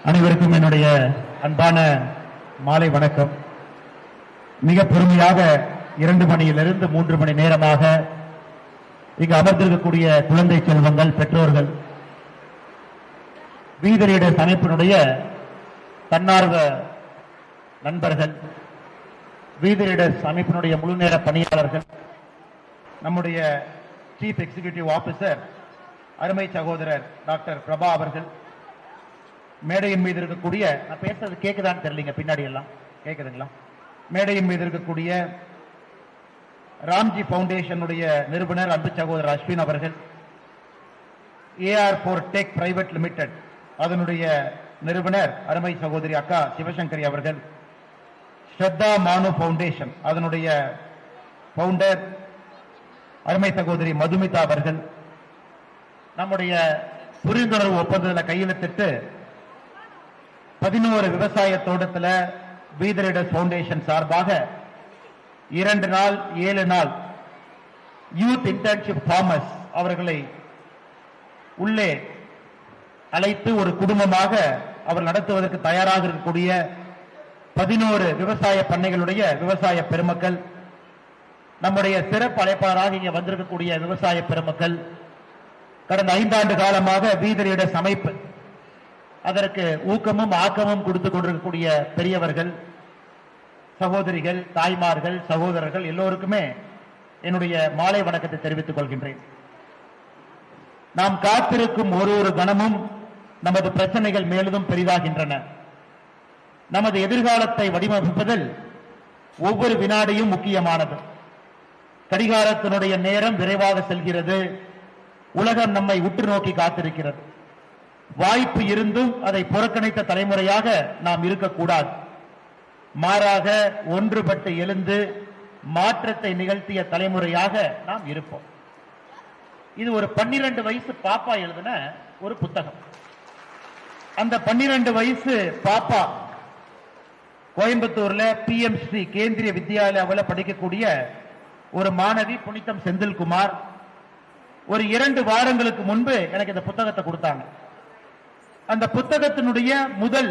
அனைவருக்கும் என்னுடைய அன்பான மாலை வணக்கம். மிக பொறுமையாக 2 மணியிலிருந்து 3 மணி நேரமாக இங்கு அமர்ந்திருக்கக்கூடிய குழந்தை செல்வங்கள், பெற்றோர்கள், வீதரீடர் அமைப்பினுடைய தன்னார்வ நண்பர்கள், வீதரீடர்ஸ் அமைப்பினுடைய முழுநேர பணியாளர்கள், நம்முடைய சீஃப் எக்ஸிகியூட்டிவ் ஆபீசர் அருமை சகோதரர் டாக்டர் பிரபா அவர்கள், மேடையின் மீது இருக்கக்கூடிய, நான் பேசுறது கேக்குதான்னு தெரியலீங்க, பின்னாடி எல்லாம் கேக்குதுங்களா? மேடையின் மீது இருக்கக்கூடிய ராம்ஜி பவுண்டேஷனுடைய நிறுவனர் அன்பு சகோதரர் அஸ்வின் அவர்கள், AR4 டெக் பிரைவேட் லிமிடெட் அதனுடைய நிறுவனர் அருமை சகோதரி அக்கா சிவசங்கரி அவர்கள், ஸ்ரத்தா மானு பவுண்டேஷன் அதனுடைய பவுண்டர் அருமை சகோதரி மதுமிதா அவர்கள், நம்முடைய புரிந்துணர்வு ஒப்பந்தத்தில் கையெழுத்திட்டு 11 விவசாய தோட்டத்தில் வீதரீடர்ஸ் பவுண்டேஷன் சார்பாக 2 நாள் 7 நாள் யூத் இன்டர்ன்ஷிப் ஃபார்மர்ஸ் அவர்களை உள்ளே அழைத்து ஒரு குடும்பமாக அவர் நடத்துவதற்கு தயாராக இருக்கக்கூடிய 11 விவசாய பண்ணைகளுடைய விவசாய பெருமக்கள், நம்முடைய சிறப்பு அழைப்பாளராக இங்கே வந்திருக்கக்கூடிய விவசாய பெருமக்கள், கடந்த 5 ஆண்டு காலமாக வீதரீடர்ஸ் அமைப்பு அதற்கு ஊக்கமும் ஆக்கமும் கொடுத்துக் கொண்டிருக்கக்கூடிய பெரியவர்கள், சகோதரிகள், தாய்மார்கள், சகோதரர்கள் எல்லோருக்குமே என்னுடைய மாலை வணக்கத்தை தெரிவித்துக் கொள்கின்றேன். நாம் காத்திருக்கும் ஒரு கணமும் நமது பிரச்சனைகள் மேலும் பெரிதாகின்றன. நமது எதிர்காலத்தை வடிவமைப்பதில் ஒவ்வொரு வினாடியும் முக்கியமானது. கடிகாரத்தினுடைய நேரம் விரைவாக செல்கிறது. உலகம் நம்மை உற்று நோக்கி காத்திருக்கிறது. வாய்ப்பு இருந்தும் அதை புறக்கணித்த தலைமுறையாக நாம் இருக்கக்கூடாது. மாறாக ஒன்றுபட்டு எழுந்து மாற்றத்தை நிகழ்த்திய தலைமுறையாக நாம் இருப்போம். இது ஒரு 12 வயசு பாப்பா எழுதின ஒரு புத்தகம். அந்த 12 வயசு பாப்பா கோயம்புத்தூர்ல PMC கேந்திரிய வித்யாலயாவில் படிக்கக்கூடிய ஒரு மாணவி புனிதம் செந்தில்குமார் ஒரு 2 வாரங்களுக்கு முன்பு எனக்கு இந்த புத்தகத்தை கொடுத்தாங்க. அந்த புத்தகத்தினுடைய முதல்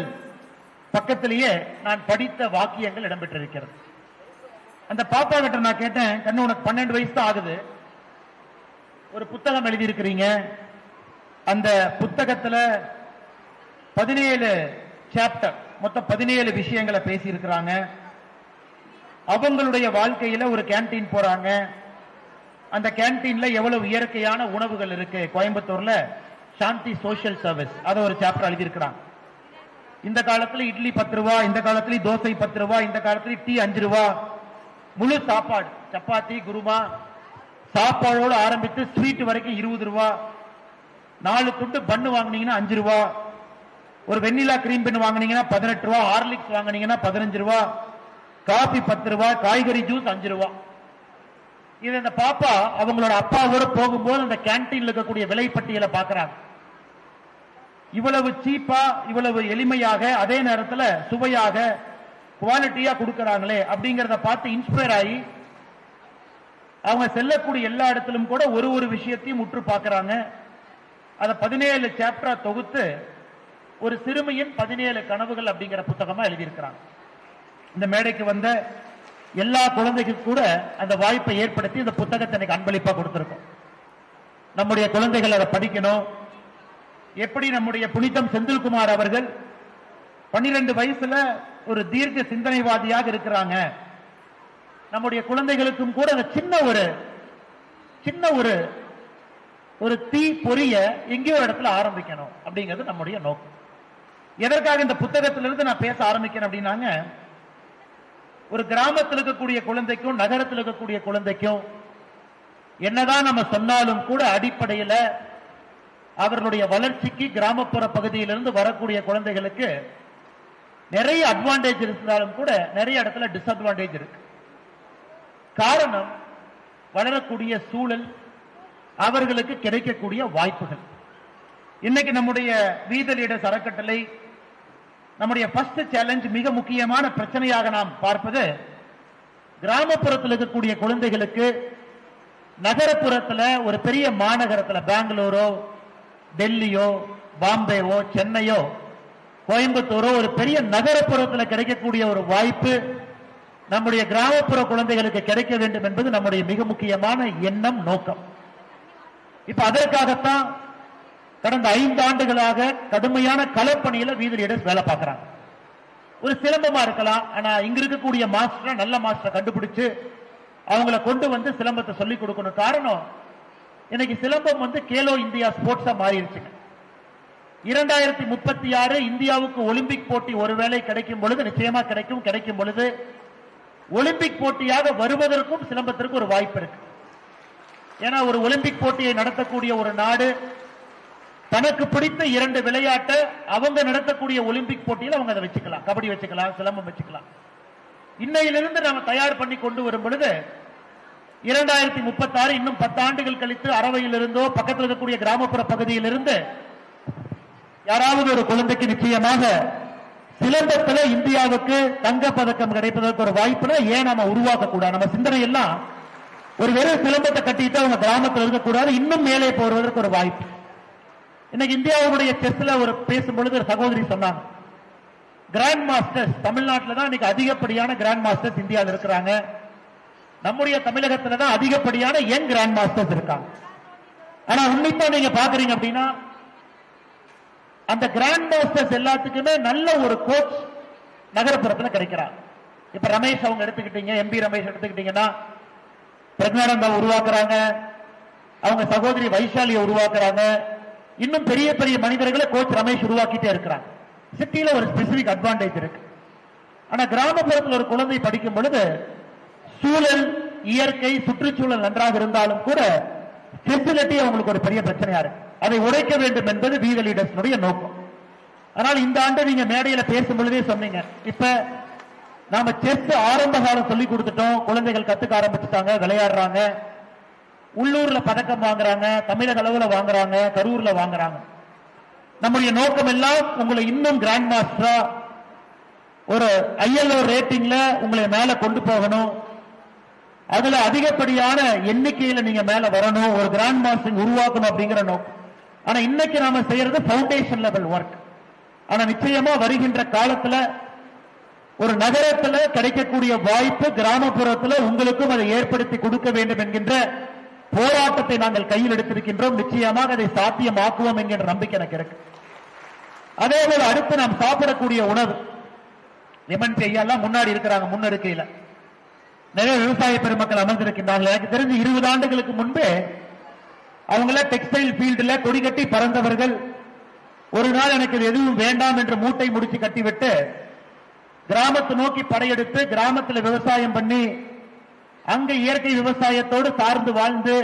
பக்கத்திலேயே நான் படித்த வாக்கியங்கள் இடம்பெற்றிருக்கிறது. அந்த பாப்பா கிட்ட நான் கேட்டேன், கண்ணு உனக்கு 12 வயசு தான் ஆகுது, ஒரு புத்தகம் எழுதியிருக்கிறீங்க, அந்த புத்தகத்துல 17 சாப்டர், மொத்தம் 17 விஷயங்களை பேசி இருக்கிறாங்க. அவங்களுடைய வாழ்க்கையில ஒரு கேன்டீன் போறாங்க. அந்த கேன்டீன்ல எவ்வளவு இயற்கையான உணவுகள் இருக்கு. கோயம்புத்தூர்ல சாந்தி சோசியல் சர்வீஸ் அதை ஒரு சாப்டர் எழுதியிருக்கிறாங்க. இந்த காலத்துல இட்லி 10 ரூபா, இந்த காலத்துல தோசை 10 ரூபா, இந்த காலத்துல டீ 5 ரூபா, முழு சாப்பாடு சப்பாத்தி குருமா சாப்பாடோடு ஆரம்பித்து ஸ்வீட் வரைக்கும் 20 ரூபா, 4 துண்டு பண்ணு வாங்கினீங்கன்னா 5 ரூபா, ஒரு வெண்ணிலா கிரீம் பென் வாங்கினீங்கன்னா 18 ரூபா, ஹார்லிக்ஸ் வாங்கினீங்கன்னா 15 ரூபா, காபி 10 ரூபா, காய்கறி ஜூஸ் 5 ரூபா. இது இந்த பாப்பா அவங்களோட அப்பாவோட போகும்போது அந்த கேன்டீன்ல இருக்கக்கூடிய விலை பட்டியலை பார்க்கிறாங்க. இவ்வளவு சீப்பா, இவ்வளவு எளிமையாக, அதே நேரத்தில் சுவையாக, குவாலிட்டியா கொடுக்கறாங்களே அப்படிங்கறத பார்த்து இன்ஸ்பயர் ஆகி அவங்க செல்லக்கூடிய எல்லா இடத்திலும் கூட ஒரு விஷயத்தையும் உற்று பார்க்கிறாங்க. அதை 17 சாப்டரா தொகுத்து ஒரு சிறுமியின் 17 கனவுகள் அப்படிங்கிற புத்தகமா எழுதியிருக்கிறாங்க. இந்த மேடைக்கு வந்த எல்லா குழந்தைக்கும் கூட அந்த வாய்ப்பை ஏற்படுத்தி இந்த புத்தகத்தை எனக்கு அன்பளிப்பா கொடுத்திருக்கோம். நம்முடைய குழந்தைகள் அதை படிக்கணும். எப்படி நம்முடைய புனிதம் செந்தில்குமார் அவர்கள் 12 வயசுல ஒரு தீர்க்க சிந்தனைவாதியாக இருக்கிறாங்க. நம்முடைய குழந்தைகளுக்கும் கூட அந்த சின்ன ஒரு தீ பொரிய எங்கேயோ இடத்துல ஆரம்பிக்கணும் அப்படிங்கிறது நம்முடைய நோக்கம். எதற்காக இந்த புத்தகத்திலிருந்து நான் பேச ஆரம்பிக்கிறேன் அப்படின்னாங்க, ஒரு கிராமத்தில் இருக்கக்கூடிய குழந்தைக்கும் நகரத்தில் இருக்கக்கூடிய குழந்தைக்கும் என்னதான் நம்ம சொன்னாலும் கூட அடிப்படையில் அவர்களுடைய வளர்ச்சிக்கு கிராமப்புற பகுதியிலிருந்து வரக்கூடிய குழந்தைகளுக்கு நிறைய அட்வான்டேஜ் இருந்தாலும் கூட நிறைய இடத்துல டிஸ்அட்வான்டேஜ் இருக்கு. காரணம் வளரக்கூடிய சூழல், அவர்களுக்கு கிடைக்கக்கூடிய வாய்ப்புகள். இன்னைக்கு நம்முடைய வீதரீடர்ஸ் அறக்கட்டளை நம்முடைய ஃபர்ஸ்ட் சேலஞ்ச், மிக முக்கியமான பிரச்சனையாக நாம் பார்ப்பது, கிராமப்புறத்தில் இருக்கக்கூடிய குழந்தைகளுக்கு நகரப்புறத்தில் ஒரு பெரிய மாநகரத்தில் பெங்களூரோ டெல்லியோ பாம்பேவோ சென்னையோ கோயம்புத்தூரோ ஒரு பெரிய நகரப்புறத்தில் கிடைக்கக்கூடிய ஒரு வாய்ப்பு நம்முடைய கிராமப்புற குழந்தைகளுக்கு கிடைக்க வேண்டும் என்பது நம்முடைய மிக முக்கியமான எண்ணம், நோக்கம். இப்ப அதற்காகத்தான் கடந்த 5 ஆண்டுகளாக கடுமையான களப்பணியில வீதி லீடர்ஸ் வேலை பார்க்கிறாங்க. ஒரு சிலம்பமா இருக்கலாம், ஆனா இங்க இருக்கக்கூடிய மாஸ்டர் நல்ல மாஸ்டர் கண்டுபிடிச்சு அவங்களை கொண்டு வந்து சிலம்பத்தை சொல்லிக் கொடுக்கணும். காரணம், இன்னைக்கு சிலம்பம் வந்து கேலோ இந்தியா ஸ்போர்ட்ஸா மாறிடுச்சுங்க. 2036 இந்தியாவுக்கு ஒலிம்பிக் போட்டி ஒருவேளை கிடைக்கும் பொழுது, நிச்சயமா கிடைக்கும் பொழுது ஒலிம்பிக் போட்டியாக வருவதற்கும் சிலம்பத்திற்கு ஒரு வாய்ப்பு இருக்கு. ஏன்னா ஒரு ஒலிம்பிக் போட்டியை நடத்தக்கூடிய ஒரு நாடு தனக்கு பிடித்த 2 விளையாட்டை அவங்க நடத்தக்கூடிய ஒலிம்பிக் போட்டியில் அவங்க அதை வச்சுக்கலாம். கபடி வச்சுக்கலாம், சிலம்பம் வச்சுக்கலாம். இன்னையிலிருந்து நாம தயார் பண்ணி கொண்டு வரும் பொழுது 2036 இன்னும் 10 ஆண்டுகள் கழித்து அரவையில் இருந்தோ பக்கத்தில் இருக்கக்கூடிய கிராமப்புற பகுதியில் இருந்து யாராவது ஒரு குழந்தைக்கு நிச்சயமாக சிலம்பத்தில் இந்தியாவுக்கு தங்க பதக்கம் கிடைப்பதற்கு ஒரு வாய்ப்புனா ஏன் நாம உருவாக்க கூடாது? நம்ம சிந்தனை எல்லாம் ஒரு வெறும் சிலம்பத்தை கட்டிட்டு அவங்க கிராமத்தில் இருக்கக்கூடாது, இன்னும் மேலே போவதற்கு ஒரு வாய்ப்பு. இன்னைக்கு இந்தியாவுடைய செஸ்ல ஒரு பேசும்பொழுது ஒரு சகோதரி சொன்னாங்க, கிராண்ட் மாஸ்டர்ஸ் தமிழ்நாட்டில் தான் இன்னைக்கு அதிகப்படியான கிராண்ட் மாஸ்டர்ஸ் இந்தியாவில் இருக்கிறாங்க. நம்முடைய தமிழகத்தில் தான் அதிகப்படியான யங் கிராண்ட் மாஸ்டர்ஸ் இருக்காங்க. ஆனா உன்னிப்பா நீங்க பாக்குறீங்க அப்படின்னா அந்த கிராண்ட் மாஸ்டர்ஸ் எல்லாத்துக்குமே நல்ல ஒரு கோச் நகரப்புறத்தில் கிடைக்கிறார். இப்ப ரமேஷ் அவங்க எடுத்துக்கிட்டீங்க, எம்பி ரமேஷ் எடுத்துக்கிட்டீங்கன்னா பிரக்னானந்தா உருவாக்குறாங்க, அவங்க சகோதரி வைஷாலியை உருவாக்குறாங்க, இன்னும் பெரிய பெரிய மனிதர்களை கோச் ரமேஷ் உருவாக்கிட்டே இருக்கிறாங்க. சிட்டியில ஒரு ஸ்பெசிபிக் அட்வான்டேஜ் இருக்கு. ஆனா கிராமப்புறத்தில் ஒரு குழந்தை படிக்கும் பொழுது சூழல், இயற்கை, சுற்றுச்சூழல் நன்றாக இருந்தாலும் கூட ஃபெசிலிட்டி அவங்களுக்கு ஒரு பெரிய பிரச்சனையா இருக்கு. அதை உடைக்க வேண்டும் என்பது வீதி லீடர்ஸ் நோக்கம். ஆனால் இந்த ஆண்டு நீங்க மேடையில பேசும் பொழுதே சொன்னீங்க, இப்ப நாம செஸ் ஆரம்ப காலம் சொல்லி கொடுத்துட்டோம், குழந்தைகள் கத்துக்க ஆரம்பிச்சுட்டாங்க, விளையாடுறாங்க, உள்ளூர்ல பதக்கம் வாங்குறாங்க, தமிழக அளவுல வாங்குறாங்க, கரூர்ல வாங்குறாங்க. நம்முடைய நோக்கம் எல்லாம் உங்களை இன்னும் கிராண்ட் மாஸ்டரா ஒரு ILO ரேட்டிங்ல உங்களை மேல கொண்டு போகணும், அதுல அதிகப்படியான எண்ணிக்கையில நீங்க மேல வரணும், ஒரு கிராண்ட் மாஸ்டர் உருவாக்கணும் அப்படிங்கிற நோக்கம். ஆனா இன்னைக்கு நாம செய்யறது பவுண்டேஷன் லெவல் ஒர்க். ஆனா நிச்சயமா வருகின்ற காலத்துல ஒரு நகரத்துல கிடைக்கக்கூடிய வாய்ப்பு கிராமப்புறத்துல உங்களுக்கும் அதை ஏற்படுத்தி கொடுக்க வேண்டும் என்கின்ற போராட்டத்தை நாங்கள் கையில் எடுத்திருக்கின்றோம். நிச்சயமாக அதை சாத்தியமாக்குவோம் என்கின்ற நம்பிக்கை எனக்கு இருக்கு. அதே போல அடுத்து நாம் சாப்பிடக்கூடிய உணவு, எம்என்சி ஐயா முன்னாடி இருக்கிறாங்க, முன்னெடுக்கையில நிறைய விவசாய பெருமக்கள் அமர்ந்திருக்கின்றார்கள். எனக்கு தெரிஞ்சு 20 ஆண்டுகளுக்கு முன்பே அவங்கள டெக்ஸ்டைல் ஃபீல்டுல கொடி கட்டி பறந்தவர்கள். ஒரு நாள் எனக்கு எதுவும் வேண்டாம் என்று மூட்டை முடிச்சு கட்டிவிட்டு கிராமத்தை நோக்கி படையெடுத்து கிராமத்தில் விவசாயம் பண்ணி அங்க இயற்கை விவசாயத்தோடு சார்ந்து வாழ்ந்து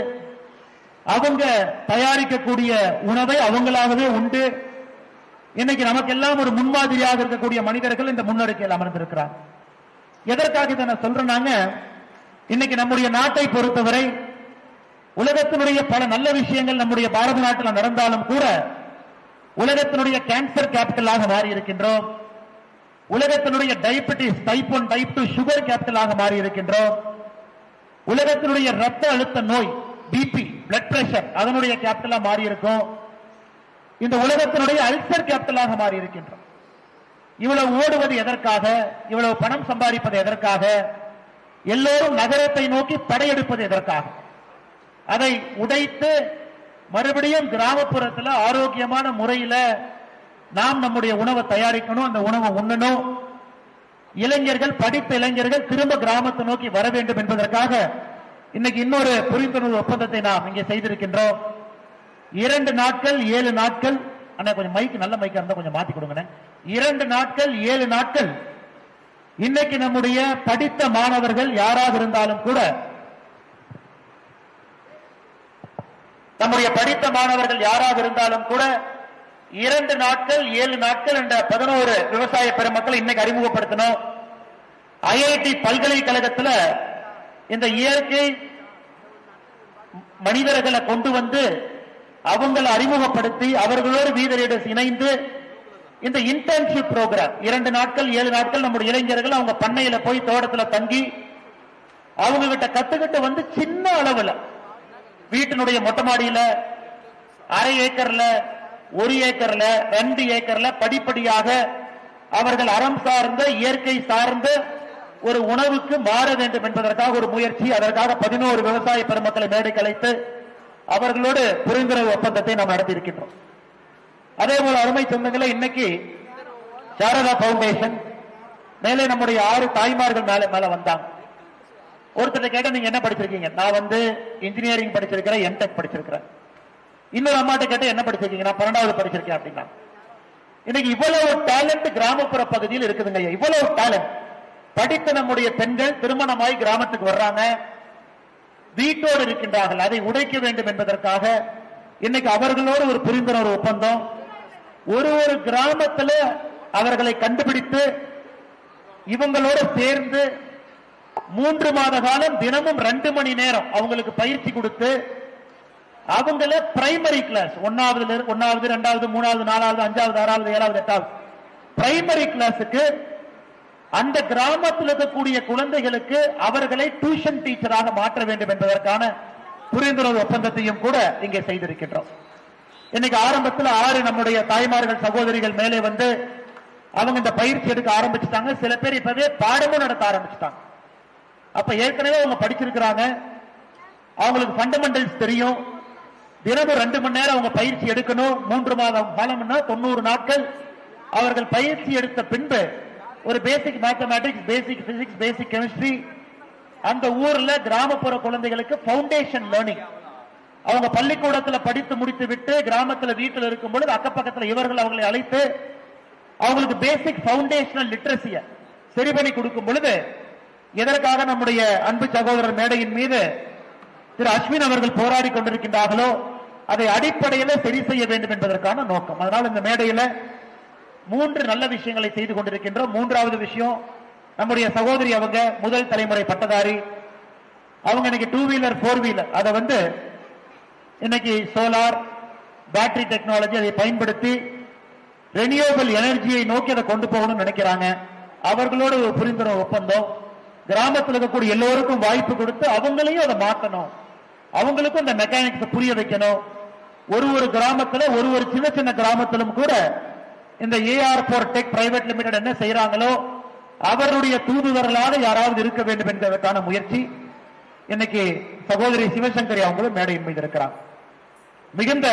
அவங்க தயாரிக்கக்கூடிய உணவை அவங்களாகவே உண்டு இன்னைக்கு நமக்கெல்லாம் ஒரு முன்மாதிரியாக இருக்கக்கூடிய மனிதர்கள் இந்த முன்னெடுக்கையில் அமர்ந்திருக்கிறார். எதற்காக இதை நான் சொல்றேன்னாங்க, இன்னைக்கு நம்முடைய நாட்டை பொறுத்தவரை உலகத்தினுடைய பல நல்ல விஷயங்கள் நம்முடைய பாரத நாட்டில் நடந்தாலும் கூட உலகத்தினுடைய கேன்சர் கேபிட்டலாக மாறி இருக்கின்றோம். உலகத்தினுடைய டயபெட்டிஸ் டைப் 1 டைப் 2 சுகர் கேபிட்டலாக மாறி இருக்கின்றோம். உலகத்தினுடைய ரத்த அழுத்த நோய் பிபி பிளட் பிரஷர் அதனுடைய கேபிட்டலா மாறி இருக்கும். இந்த உலகத்தினுடைய அல்சர் கேபிட்டலாக மாறி இருக்கின்றோம். இவ்வளவு ஓடுவது எதற்காக? இவ்வளவு பணம் சம்பாதிப்பது எதற்காக? எல்லோரும் நகரத்தை நோக்கி படையெடுப்பது எதற்காக? அதை உடைத்து மறுபடியும் கிராமப்புறத்தில் ஆரோக்கியமான முறையில் நாம் நம்முடைய உணவை தயாரிக்கணும், அந்த உணவை உண்ணணும். இளைஞர்கள், படித்த இளைஞர்கள் திரும்ப கிராமத்தை நோக்கி வர வேண்டும் என்பதற்காக இன்னைக்கு இன்னொரு புரிந்துணர்வு ஒப்பந்தத்தை நாம் இங்கே செய்திருக்கின்றோம். 2 நாட்கள் 7 நாட்கள், அண்ணா கொஞ்சம் மைக் நல்ல மைக்கா இருந்தா கொஞ்சம் மாத்தி கொடுங்க. 2 நாட்கள் 7 நாட்கள் இன்னைக்கு நம்முடைய படித்த மாணவர்கள் யாராக இருந்தாலும் கூட, நம்முடைய படித்த மாணவர்கள் யாராக இருந்தாலும் கூட 2 நாட்கள் 7 நாட்கள் என்ற 11 விவசாய பெருமக்களை இன்னைக்கு அறிமுகப்படுத்தணும். IIT பல்கலைக்கழகத்தில் இந்த இயற்கை மனிதர்களை கொண்டு வந்து அவங்களை அறிமுகப்படுத்தி அவர்களோடு வீதி லீடர்ஸ் இணைந்து இந்த இன்டர்ன்ஷிப் ப்ரோக்ராம் 2 நாட்கள் 7 நாட்கள் நம்முடைய இளைஞர்கள் அவங்க பண்ணையில போய் தோட்டத்தில் தங்கி அவங்க கிட்ட கத்துக்கிட்டு வந்து சின்ன அளவுல வீட்டினுடைய மொட்டை மாடியில 1/2 ஏக்கர்ல 1 ஏக்கர்ல 2 ஏக்கர்ல படிப்படியாக அவர்கள் அறம் சார்ந்த இயற்கை சார்ந்த ஒரு உணவுக்கு மாற வேண்டும் என்பதற்காக ஒரு முயற்சி. அதற்காக 11 விவசாய பெருமக்களை மேடைக்கு அழைத்து அவர்களோடு புரிந்துணர்வு ஒப்பந்தத்தை நாம் நடத்தியிருக்கின்றோம். அதே போல அருமை சொந்தங்களை, இன்னைக்கு சாரதா பவுண்டேஷன் மேலே நம்முடைய 6 தாய்மார்கள் மேல வந்தாங்க. ஒருத்தர் கேட்ட, நீங்க என்ன படிச்சிருக்கீங்க? நான் இன்ஜினியரிங் படிச்சிருக்கிறேன், எம்டெக் படிச்சிருக்கிறேன். இன்னொரு அம்மாட்ட கேட்ட, என்ன படிச்சிருக்கீங்க? நான் 12வது படிச்சிருக்கேன் அப்படின்னா. இன்னைக்கு இவ்வளவு டேலண்ட் கிராமப்புற பகுதியில் இருக்குதுங்க. இவ்வளவு டேலண்ட் படித்த நம்முடைய பெண்கள் திருமணமாய் கிராமத்துக்கு வர்றாங்க, வீட்டோடு இருக்கின்றார்கள். அதை உடைக்க வேண்டும் என்பதற்காக இன்னைக்கு அவர்களோடு ஒரு புரிந்துணர்வு ஒப்பந்தம். ஒரு கிராமத்துல அவர்களை கண்டுபிடித்து இவங்களோட சேர்ந்து 3 மாத காலம் தினமும் 2 மணி நேரம் அவங்களுக்கு பயிற்சி கொடுத்து அவங்கள பிரைமரி கிளாஸ் 1வது 2வது 3வது 4வது 5வது 6வது 7வது 8வது பிரைமரி கிளாஸுக்கு அந்த கிராமத்தில் இருக்கக்கூடிய குழந்தைகளுக்கு அவர்களை டியூஷன் டீச்சராக மாற்ற வேண்டும் என்பதற்கான புரிந்துணர்வு ஒப்பந்தத்தையும் கூட இங்கே செய்திருக்கின்றோம். இன்னைக்கு ஆரம்பத்தில் 6 நம்முடைய தாய்மார்கள் சகோதரிகள் மேலே வந்து அவங்க இந்த பயிற்சி எடுக்க ஆரம்பிச்சுட்டாங்க. சில பேர் இப்பவே பாடமும் நடத்த ஆரம்பிச்சுட்டாங்க. அப்ப ஏற்கனவே அவங்க படிச்சிருக்கிறாங்க, அவங்களுக்கு ஃபண்டமெண்டல்ஸ் தெரியும். தினமும் 2 மணி நேரம் அவங்க பயிற்சி எடுக்கணும். 3 மாதம் காலம்னா 90 நாட்கள் அவர்கள் பயிற்சி எடுத்த பின்பு ஒரு பேசிக் மேத்தமேட்டிக்ஸ், பேசிக் பிசிக்ஸ், பேசிக் கெமிஸ்ட்ரி அந்த ஊர்ல கிராமப்புற குழந்தைகளுக்கு ஃபவுண்டேஷன் லேர்னிங். அவங்க பள்ளிக்கூடத்தில் படித்து முடித்து விட்டு கிராமத்தில் வீட்டில் இருக்கும் பொழுது அக்கப்பக்கத்தில் இவர்கள் அவர்களை அழைத்து அவங்களுக்கு பேசிக் ஃபவுண்டேஷனல் லிட்ரஸியை சரி பண்ணி கொடுக்கும் பொழுது, எதற்காக நம்முடைய அன்பு சகோதரர் மேடையின் மீது திரு அஸ்வின் அவர்கள் போராடி கொண்டிருக்கின்றார்களோ அதை அடிப்படையில் சரி செய்ய வேண்டும் என்பதற்கான நோக்கம். அதனால் இந்த மேடையில் 3 நல்ல விஷயங்களை செய்து கொண்டிருக்கின்றோம். 3வது விஷயம், நம்முடைய சகோதரி அவங்க முதல் தலைமுறை பட்டதாரி. அவங்க இன்னைக்கு 2 வீலர் 4 வீலர் அதை இன்னைக்கு சோலார் பேட்டரி டெக்னாலஜி அதை பயன்படுத்தி ரெனியூவபிள் எனர்ஜியை நோக்கி அதை கொண்டு போகணும்னு நினைக்கிறாங்க. அவர்களோட ஒரு புரிந்துணர்வு ஒப்பந்தம். கிராமத்தில் இருக்கக்கூடிய எல்லோருக்கும் வாய்ப்பு கொடுத்து அவங்களையும் அதை மாற்றணும், அவங்களுக்கும் இந்த மெக்கானிக்ஸ் புரிய வைக்கணும். ஒரு கிராமத்தில் ஒரு சின்ன சின்ன கிராமத்திலும் கூட இந்த AR4 டெக் பிரைவேட் லிமிடெட் என்ன செய்யறாங்களோ அவருடைய தூதுவர்களாக யாராவது இருக்க வேண்டும் என்பதற்கான முயற்சி இன்னைக்கு சகோதரி சிவசங்கரி அவங்களும் மேடையின் மீது இருக்கிறார். மிகுந்த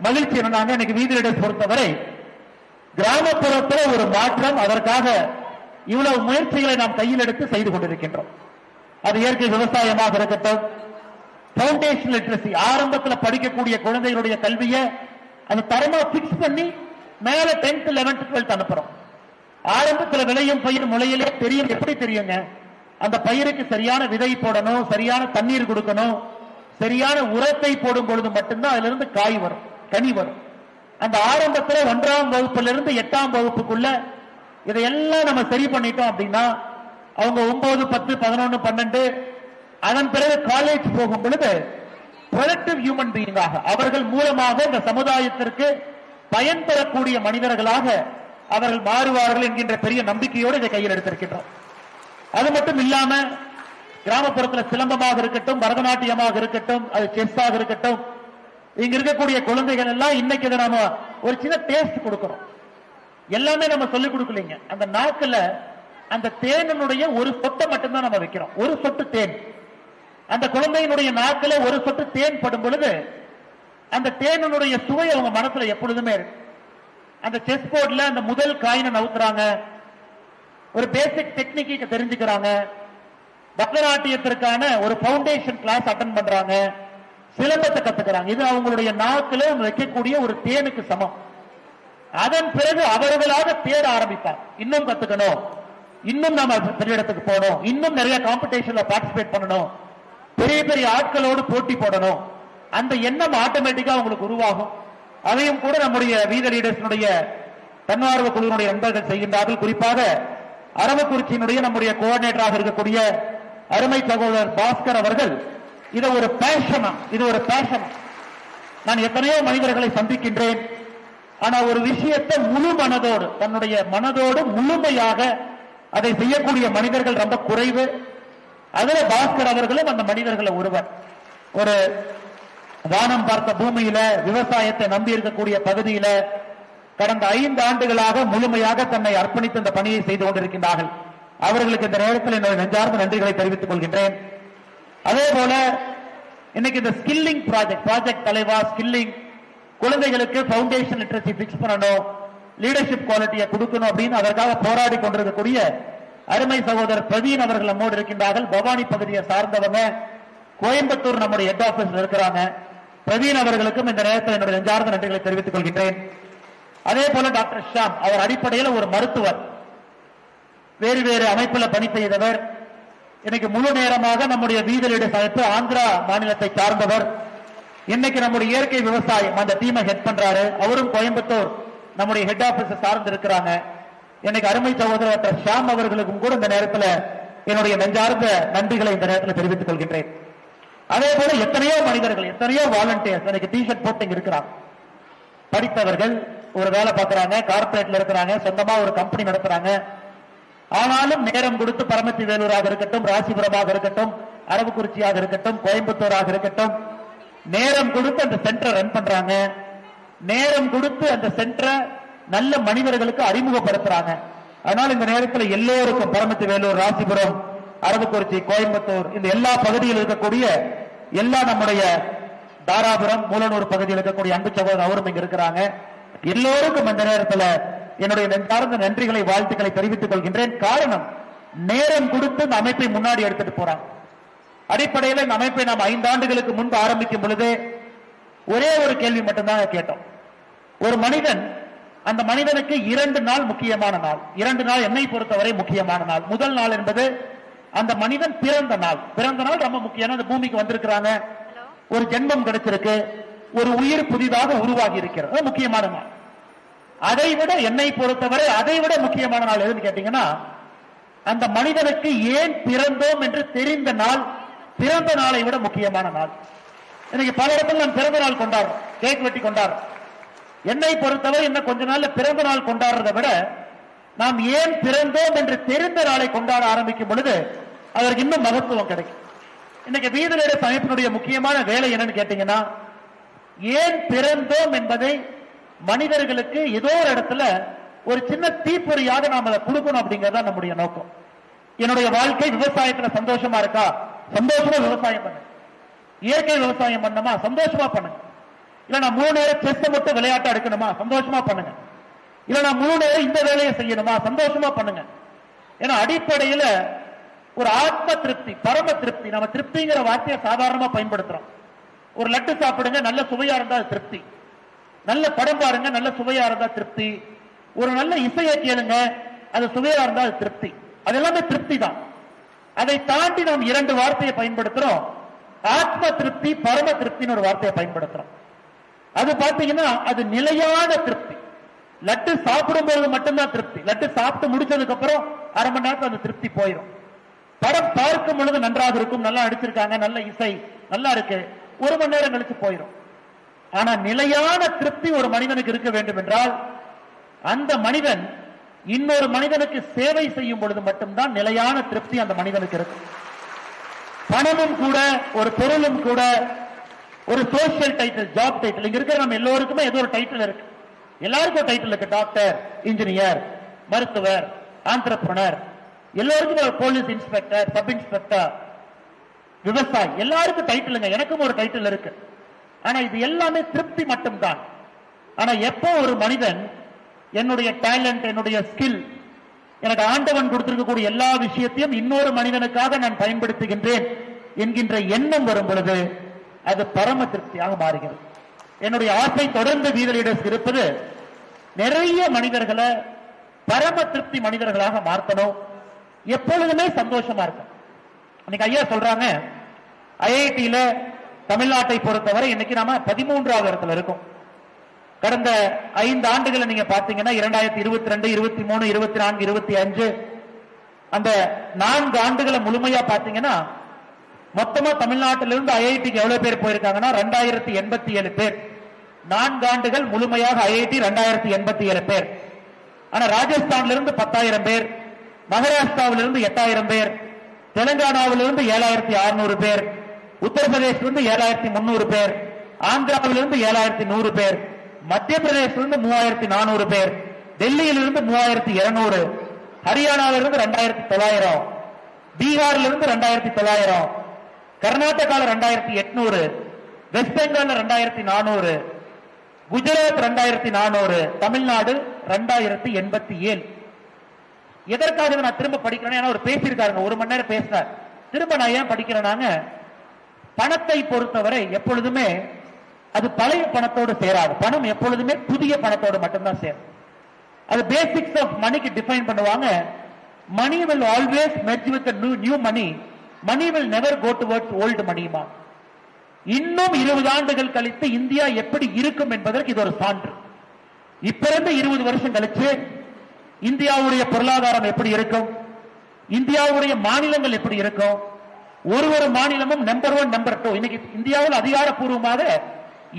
மகிழ்ச்சி என்னன்னா, இன்னைக்கு வீதியிட பொறுத்தவரை கிராமப்புறத்தில் ஒரு மாற்றம், அதற்காக இவ்வளவு முயற்சிகளை நாம் கையில் எடுத்து செய்து கொண்டிருக்கின்றோம். அது இயற்கை விவசாயமாக இருக்கட்டும், பவுண்டேஷன் லிட்ரஸி ஆரம்பத்தில் படிக்கக்கூடிய குழந்தைகளுடைய கல்வியை அது தரமா பிக்ஸ் பண்ணி மேல 10th 11th 12th அனுப்புறோம். ஆரம்பத்தில் விளையும் பயிர் முளையிலே தெரியும். எப்படி தெரியுங்க? அந்த பயிருக்கு சரியான விதை போடணும், சரியான தண்ணீர் கொடுக்கணும், சரியான உரத்தை போடும் பொழுது மட்டும்தான் அதுல இருந்து காய் வரும், கனி வரும். அந்த ஆரம்பத்தில் 1ஆம் வகுப்பிலிருந்து 8ஆம் வகுப்புக்குள்ள இதையெல்லாம் நம்ம சரி பண்ணிட்டோம் அப்படின்னா அவங்க 9, 10, 11, 12 அதன் பிறகு காலேஜ் போகும் பொழுது ப்ரொடக்டிவ் ஹியூமன் பீயிங்காக அவர்கள் மூலமாக இந்த சமுதாயத்திற்கு பயன்பெறக்கூடிய மனிதர்களாக அவர்கள் மாறுவார்கள் என்கின்ற பெரிய நம்பிக்கையோடு இதை கையில் எடுத்திருக்கின்றோம். அது மட்டும் இல்லாம கிராமப்புறத்தில் சிலம்பமாக இருக்கட்டும், பரதநாட்டியமாக இருக்கட்டும், அது செஸ்ஸாக இருக்கட்டும், இங்க இருக்கக்கூடிய குழந்தைகள் எல்லாம் இன்னைக்கு இதை நாம ஒரு சின்ன டேஸ்ட் கொடுக்கிறோம். எல்லாமே நம்ம சொல்லிக் கொடுக்கலீங்க. அந்த நாக்குல அந்த தேனுடைய ஒரு சொட்டை மட்டும்தான் நம்ம வைக்கிறோம். ஒரு சொட்டு தேன் அந்த குழந்தையினுடைய நாக்குல ஒரு சொட்டு தேன் படும் பொழுது அந்த தேனுடைய சுவை அவங்க மனசுல எப்பொழுதுமே இருக்கு. அந்த செஸ் போர்ட்ல அந்த முதல் காயினை நவுத்துறாங்க, ஒரு பேசிக் டெக்னிக்கு தெரிஞ்சுக்கிறாங்க, பரதநாட்டியத்திற்கான ஒரு பவுண்டேஷன் கிளாஸ் அட்டன் பண்றாங்க, சிலம்பத்தை கத்துக்கிறாங்க. இது அவங்களுடைய நாக்குல வைக்கக்கூடிய ஒரு தேனுக்கு சமம். அதன் பிறகு அவர்களாக தேட ஆரம்பிப்பாங்க. இன்னும் கத்துக்கணும், இன்னும் நம்ம பெரிய இடத்துக்கு போகணும், இன்னும் நிறைய காம்படிஷன்ல பார்ட்டிசிபேட் பண்ணணும், பெரிய பெரிய ஆட்களோடு போட்டி போடணும். அந்த எண்ணம் ஆட்டோமேட்டிக்கா அவங்களுக்கு உருவாகும். அதையும் கூட நம்முடைய வீத லீடர்ஸினுடைய தன்னார்வ குழுவினுடைய நண்பர்கள் செய்கின்றார்கள். குறிப்பாக அரவக்குறிச்சியினுடைய நம்முடைய கோஆர்டினேட்டராக இருக்கக்கூடிய அருமை சகோதரர் பாஸ்கர் அவர்கள் இதை ஒரு பேஷனா, இது ஒரு பேஷனா. நான் எத்தனையோ மனிதர்களை சந்திக்கின்றேன், ஆனா ஒரு விஷயத்தை முழு மனதோடு தன்னுடைய மனதோடு முழுமையாக அதை செய்யக்கூடிய மனிதர்கள் ரொம்ப குறைவு. அதுல பாஸ்கர் அவர்களும் அந்த மனிதர்களை ஒருவர். ஒரு வானம் பார்த்த பூமியில விவசாயத்தை நம்பி இருக்கக்கூடிய பகுதியில கடந்த 5 ஆண்டுகளாக முழுமையாக தன்னை அர்ப்பணித்து இந்த பணியை செய்து கொண்டிருக்கின்றார்கள். அவர்களுக்கு இந்த நேரத்தில் என்னுடைய நெஞ்சார்ந்த நன்றிகளை தெரிவித்துக் கொள்கின்றேன். அதே போல இன்னைக்கு இந்த ஸ்கில்லிங் ப்ராஜெக்ட் தலைவா ஸ்கில்லிங் குழந்தைகளுக்கு பவுண்டேஷன் லிட்டரசி பிக்ஸ் பண்ணணும், லீடர்ஷிப் குவாலிட்டியை கொடுக்கணும் அப்படின்னு அதற்காக போராடி கொண்டிருக்கக்கூடிய அருமை சகோதரர் பிரவீன் அவர்கள் நம்மோடு இருக்கின்றார்கள். பவானி பகுதியை சார்ந்தவங்க, கோயம்புத்தூர் நம்முடைய ஹெட் ஆபீஸ்ல இருக்கிறாங்க. பிரவீன் அவர்களுக்கும் இந்த நேரத்தில் என்னுடைய நெஞ்சார்ந்த நன்றிகளை தெரிவித்துக் கொள்கின்றேன். அதே போல டாக்டர் ஷாம் அவர் அடிப்படையில் ஒரு மருத்துவர், வேறு வேறு அமைப்புல பணி செய்தவர். இன்னைக்கு முழு நேரமாக நம்முடைய வீத லீடர்ஸ் அமைப்பு ஆந்திரா மாநிலத்தை சார்ந்தவர். இன்னைக்கு நம்முடைய இயற்கை விவசாயம் அந்த டீமை ஹெட் பண்றாரு. அவரும் கோயம்புத்தூர் நம்முடைய ஹெட் ஆபீஸ் சார்ந்து இருக்கிறாங்க. இன்னைக்கு அருமை சகோதரர் டாக்டர் ஷாம் அவர்களுக்கும் கூட இந்த நேரத்தில் என்னுடைய நெஞ்சார்ந்த நன்றிகளை இந்த நேரத்தில் தெரிவித்துக் கொள்கின்றேன். அதே போல எத்தனையோ மனிதர்கள், எத்தனையோ வாலண்டியர்ஸ் இன்னைக்கு டிஷர்ட் போட்டு இருக்கிறாங்க. படித்தவர்கள், ஒரு வேலை பார்க்கறாங்க, கார்பரேட்ல இருக்கிறாங்க, சொந்தமா ஒரு கம்பெனி நடத்துறாங்க. ஆனாலும் நேரம் கொடுத்து பரமத்தி வேலூராக இருக்கட்டும், ராசிபுரமாக இருக்கட்டும், அரவக்குறிச்சியாக இருக்கட்டும், கோயம்புத்தூராக இருக்கட்டும், நேரம் கொடுத்து அந்த சென்டரை ரன் பண்றாங்க. நேரம் கொடுத்து அந்த சென்டரை நல்ல மனிதர்களுக்கு அறிமுகப்படுத்துறாங்க. அதனால இந்த நேரத்தில் எல்லோருக்கும் பரமத்தி வேலூர், ராசிபுரம், அரவக்குறிச்சி, கோயம்புத்தூர் இந்த எல்லா பகுதியில் இருக்கக்கூடிய எல்லா நம்முடைய தாராபுரம், மூலனூர் பகுதியில் இருக்கக்கூடிய அன்பு சகோதரர் அவரும் இங்க இருக்கிறாங்க. எல்லோருக்கும் இந்த நேரத்தில் என்னுடைய நெஞ்சார்ந்த நன்றிகளை, வாழ்த்துக்களை தெரிவித்துக் கொள்கின்றேன். காரணம், நேரம் கொடுத்து இந்த அமைப்பை முன்னாடி எடுத்துட்டு போறாங்க. அடிப்படையில் இந்த அமைப்பை நாம் 5 ஆண்டுகளுக்கு முன்பு ஆரம்பிக்கும் பொழுது ஒரே ஒரு கேள்வி மட்டும்தான் கேட்டோம். ஒரு மனிதன், அந்த மனிதனுக்கு 2 நாள் முக்கியமான நாள். 2 நாள் என்னை பொறுத்தவரை முக்கியமான நாள். முதல் நாள் என்பது அந்த மனிதன் பிறந்த நாள். பிறந்த நாள் ரொம்ப முக்கியம். அந்த பூமிக்கு வந்திருக்கிறாங்க, ஒரு ஜென்மம் கிடைச்சிருக்கு, ஒரு உயிர் புதிதாக உருவாகி இருக்கிறது, முக்கியமான நாள். அதை விட என்னை பொறுத்தவரை அதை விட முக்கியமான நாள் எதுன்னு கேட்டீங்கன்னா, அந்த மனிதனுக்கு ஏன் பிறந்தோம் என்று தெரிந்த நாள், பிறந்த நாளை விட முக்கியமான நாள். இன்னைக்கு பல இடத்துல நாம் பிறந்த நாள் கொண்டாடுறோம், கேக் வெட்டி கொண்டாடுறோம். என்னை பொறுத்தவரை இன்னும் கொஞ்ச நாள்ல பிறந்த நாள் கொண்டாடுறதை விட நாம் ஏன் பிறந்தோம் என்று தெரிந்த நாளை கொண்டாட ஆரம்பிக்கும் பொழுது அதற்கு இன்னும் மகத்துவம் கிடைக்கும். இன்னைக்கு வீத லீடர்ஸ் அமைப்பினுடைய முக்கியமான வேலை என்னன்னு கேட்டீங்கன்னா, ஏன் பிறந்தோம் என்பதை மனிதர்களுக்கு ஏதோ ஒரு இடத்துல ஒரு சின்ன தீப்பொறியாக நாம் அதை கொடுக்கணும் அப்படிங்கறத நம்முடைய நோக்கம். என்னுடைய வாழ்க்கை விவசாயத்துல சந்தோஷமா இருக்கா, சந்தோஷமா விவசாயம் பண்ணு. இயற்கை விவசாயம் பண்ணணுமா, சந்தோஷமா பண்ணுங்க. இல்ல நான் 3 நேரம் செஸ் மட்டும் விளையாட்டா எடுக்கணுமா, சந்தோஷமா பண்ணுங்க. இல்ல நான் 3 நேரம் இந்த வேலையை செய்யணுமா, சந்தோஷமா பண்ணுங்க. ஏன்னா அடிப்படையில ஒரு ஆத்ம திருப்தி, பரம திருப்தி. நம்ம திருப்திங்கிற வார்த்தையை சாதாரணமா பயன்படுத்துறோம். ஒரு லட்டு சாப்பிடுங்க, நல்ல சுவையா இருந்தா திருப்தி. நல்ல படம் பாருங்க, நல்ல சுவையா இருந்தா திருப்தி. ஒரு நல்ல இசையை கேளுங்க, அது சுவையா இருந்தா அது திருப்தி. அது எல்லாமே திருப்தி தான். அதை தாண்டி நாம் 2 வார்த்தையை பயன்படுத்துறோம். ஆத்ம திருப்தி, பரம திருப்தின்னு ஒரு வார்த்தையை பயன்படுத்துறோம். அது பாத்தீங்கன்னா அது நிலையான திருப்தி. லட்டு சாப்பிடும்போது மட்டும்தான் திருப்தி. லட்டு சாப்பிட்டு முடிச்சதுக்கு அப்புறம் அரை மணி நேரத்தில் அந்த திருப்தி போயிடும். படம் பார்க்கும் பொழுது நன்றாக இருக்கும், நல்லா அடிச்சிருக்காங்க, நல்ல இசை நல்லா இருக்கு, 1 மணி நேரம் கழிச்சு போயிடும். ஆனா நிலையான திருப்தி ஒரு மனிதனுக்கு இருக்க வேண்டும் என்றால் அந்த மனிதன் இன்னொரு மனிதனுக்கு சேவை செய்யும் பொழுது மட்டும்தான் நிலையான திருப்தி அந்த மனிதனுக்கு இருக்கும். பணமும் கூட, ஒரு பொருளும் கூட, ஒரு சோசியல் டைட்டில், ஜாப் டைட்டில், இங்க இருக்கிற நம்ம எல்லோருக்குமே ஏதோ ஒரு டைட்டில் இருக்கு. எல்லாருக்கும் ஒரு டைட்டில் இருக்கு. டாக்டர், இன்ஜினியர், மருத்துவர், ஆண்டர்பிரனர், எல்லாருக்கும் ஒரு போலீஸ் இன்ஸ்பெக்டர், சப் இன்ஸ்பெக்டர், விவசாயி, எல்லாருக்கும் டைட்டிலுங்க. எனக்கும் ஒரு டைட்டில் இருக்கு. ஆனா இது எல்லாமே திருப்தி மட்டும்தான். ஆனா எப்போ ஒரு மனிதன் என்னுடைய டேலண்ட், என்னுடைய ஸ்கில், எனக்கு ஆண்டவன் கொடுத்திருக்கக்கூடிய எல்லா விஷயத்தையும் இன்னொரு மனிதனுக்காக நான் பயன்படுத்துகின்றேன் என்கின்ற எண்ணம் வரும் பொழுது அது பரம திருப்தியாக மாறுகிறது. என்னுடைய ஆசை தொடர்ந்து வீத லீடர்ஸ் இருப்பது நிறைய மனிதர்களை பரம திருப்தி மனிதர்களாக மாற்றணும், எப்பொழுதுமே சந்தோஷமா இருக்கும். இன்னைக்கு ஐயா சொல்றாங்க, ஐஐடியில தமிழ்நாட்டை பொறுத்தவரை இன்னைக்கு நாம 13வது இடத்துல இருக்கும். கடந்த 5 ஆண்டுகளை நீங்க பாத்தீங்கன்னா 2022, 23, 24, 25 அந்த 4 ஆண்டுகளை முழுமையா பாத்தீங்கன்னா மொத்தமா தமிழ்நாட்டிலிருந்து ஐஐடிக்கு எவ்வளவு பேர் போயிருக்காங்கன்னா 2087 பேர். 4 ஆண்டுகள் முழுமையாக ஐஐடி 2087 பேர். ஆனா ராஜஸ்தான்ல இருந்து 10,000 பேர், மகாராஷ்டிராவிலிருந்து 8,000 பேர், தெலுங்கானாவிலிருந்து 7,600 பேர், உத்தரப்பிரதேசிலிருந்து 7,300 பேர், ஆந்திராவிலிருந்து 7100 பேர், மத்திய பிரதேசத்திலிருந்து 3400 பேர், டெல்லியிலிருந்து 3200, ஹரியானாவிலிருந்து 2900, பீகாரிலிருந்து 2900, கர்நாடகால 2800, வெஸ்ட் பெங்கால் 2400, குஜராத் 2400, தமிழ்நாடு 2087. எதற்காக நான் திரும்ப படிக்கிறேன்? ஒரு பேசியிருக்காருங்க, 1 மணி நேரம் பேசினார். திரும்ப நான் ஏன் படிக்கிறேனாங்க, பணத்தை பொறுத்தவரை எப்பொழுதுமே அது பழைய பணத்தோடு சேராது. பணம் எப்பொழுதுமே புதிய பணத்தோடு மட்டும்தான் சேரும். அது பேசிக்ஸ் ஆஃப் மணிக்கு டிஃபைன் பண்ணுவாங்க. Money will always merge with new money, money will never go towards old மணிமா. இன்னும் 20 ஆண்டுகள் கழித்து இந்தியா எப்படி இருக்கும் என்பதற்கு இது ஒரு சான்று. இப்ப இருந்து 20 வருஷம் கழிச்சு இந்தியாவுடைய பொருளாதாரம் எப்படி இருக்கும், இந்தியாவுடைய மாநிலங்கள் எப்படி இருக்கும், ஒரு மாநிலமும் நம்பர் 1 நம்பர் 2. இன்னைக்கு இந்தியாவில் அதிகாரப்பூர்வமாக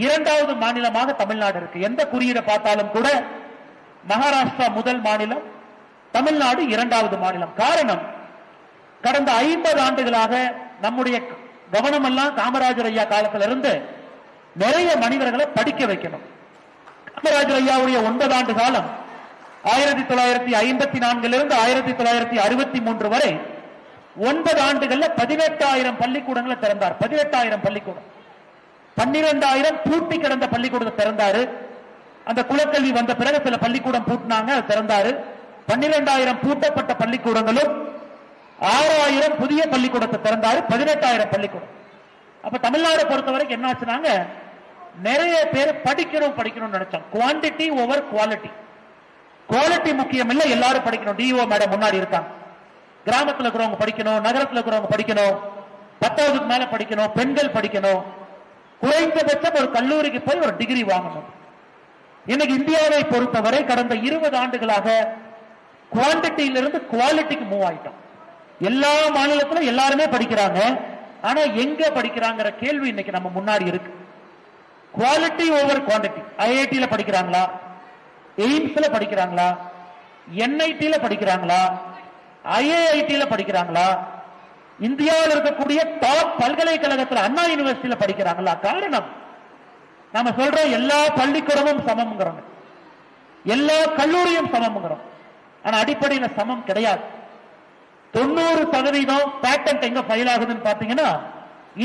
2வது மாநிலமாக தமிழ்நாடு இருக்கு. எந்த குறியீடை பார்த்தாலும் கூட மகாராஷ்டிரா முதல் மாநிலம், தமிழ்நாடு 2வது மாநிலம். காரணம், கடந்த 50 ஆண்டுகளாக நம்முடைய கவனம் எல்லாம் காமராஜர் ஐயா காலத்திலிருந்து நிறைய மனிதர்களை படிக்க வைக்கணும். காமராஜர் ஐயாவுடைய 9 ஆண்டு காலம் 1954 1963 வரை 9 ஆண்டுகள்ல 18,000 பள்ளிக்கூடங்களை திறந்தார். 18,000 பள்ளிக்கூடம், 12,000 பூட்டி கிடந்த பள்ளிக்கூடத்தை திறந்தாரு. அந்த குலக்கல்வி வந்த பிறகு சில பள்ளிக்கூடம் பூட்டினாங்க, அது திறந்தாரு. 12,000 பூட்டப்பட்ட பள்ளிக்கூடங்களும் 6,000 புதிய பள்ளிக்கூடத்தை திறந்தாரு. 18,000 பள்ளிக்கூடம். அப்ப தமிழ்நாடு பொறுத்தவரைக்கும் என்ன ஆச்சுனாங்க, நிறைய பேர் படிக்கணும் நினைச்சோம். Quantity over quality. குவாலிட்டி முக்கியம் இல்ல, எல்லாரும் படிக்கணும். டிஓ மேடம் முன்னாடி இருக்காங்க. கிராமத்தில் இருக்கிறவங்க படிக்கணும், நகரத்தில் இருக்கிறவங்க படிக்கணும், 10வது மேல படிக்கணும், பெண்கள் படிக்கணும், குறைந்தபட்சம் ஒரு கல்லூரிக்கு போய் ஒரு டிகிரி வாங்கணும். இன்னைக்கு இந்தியாவை பொறுத்தவரை கடந்த 20 ஆண்டுகளாக குவான்டிட்டியிலிருந்து குவாலிட்டிக்கு மூவ் ஆயிட்டோம். எல்லா மாநிலத்திலும் எல்லாருமே படிக்கிறாங்க, ஆனா எங்க படிக்கிறாங்கிற கேள்வி இன்னைக்கு நம்ம முன்னாடி இருக்கு. Quality over quantity. ஐஐடியில படிக்கிறாங்களா, எய்ம்ஸ்ல படிக்கிறாங்களா, என்ஐடியில படிக்கிறாங்களா, ஐஐடியில படிக்கிறாங்களா, இந்தியாவில் இருக்கக்கூடிய டாப் பல்கலைக்கழகத்தில் அண்ணா யூனிவர்சிட்டியில படிக்கிறாங்களா? காரணம், நாம சொல்றோம் எல்லா பள்ளிக்கூடமும் சமம்ங்கிறோம், எல்லா கல்லூரியும் சமம்ங்கிறோம். ஆனா அடிப்படையில் சமம் கிடையாது. 90% பேட்டன்ட் எங்க ஃபைல் ஆகுதுன்னு பாத்தீங்கன்னா,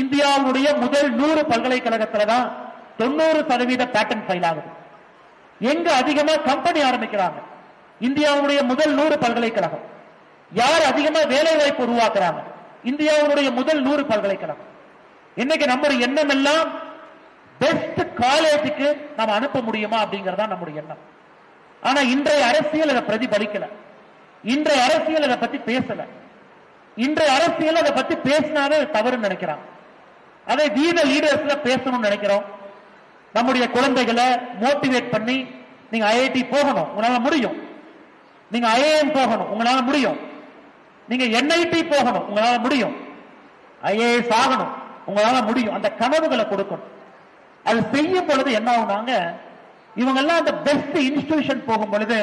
இந்தியாவுடைய முதல் 100 பல்கலைக்கழகத்துல தான் 90% பேட்டன்ட் ஃபைல் ஆகுது. எங்க அதிகமா கம்பெனி ஆரம்பிக்கிறாங்க, இந்தியாவுடைய முதல் 100 பல்கலைக்கழகம். யார் அதிகமா வேலை வாய்ப்பு உருவாக்குறாங்க, இந்தியாவுடைய முதல் 100 பல்கலைக்கழகம். இன்னைக்கு நம்முடைய எண்ணம் எல்லாம் பெஸ்ட் காலேஜுக்கு நம்ம அனுப்ப முடியுமா அப்படிங்கறதா நம்முடைய எண்ணம். ஆனா இன்றைய அரசியல் அதை பிரதிபலிக்கல. இன்றைய அரசியல் அதை பத்தி பேசல. இன்றைய அரசியல் அதை பத்தி பேசினாவே தவறுன்னு நினைக்கிறாங்க. அதை வீத லீடர்ஸ்ல பேசணும்னு நினைக்கிறோம். நம்முடைய குழந்தைகளை மோட்டிவேட் பண்ணி, நீங்க ஐஐடி போகணும், உங்களால முடியும். நீங்க ஐஏஎம் போகணும், உங்களால முடியும். நீங்க என்ஐடி போகணும், உங்களால முடியும். ஐஏஎஸ் ஆகணும், உங்களால முடியும். அந்த கனவுகளை கொடுக்கணும். அது செய்யும் பொழுது என்ன ஆகுனாங்க, இவங்க எல்லாம் அந்த பெஸ்ட் இன்ஸ்டிடியூஷன் போகும் பொழுது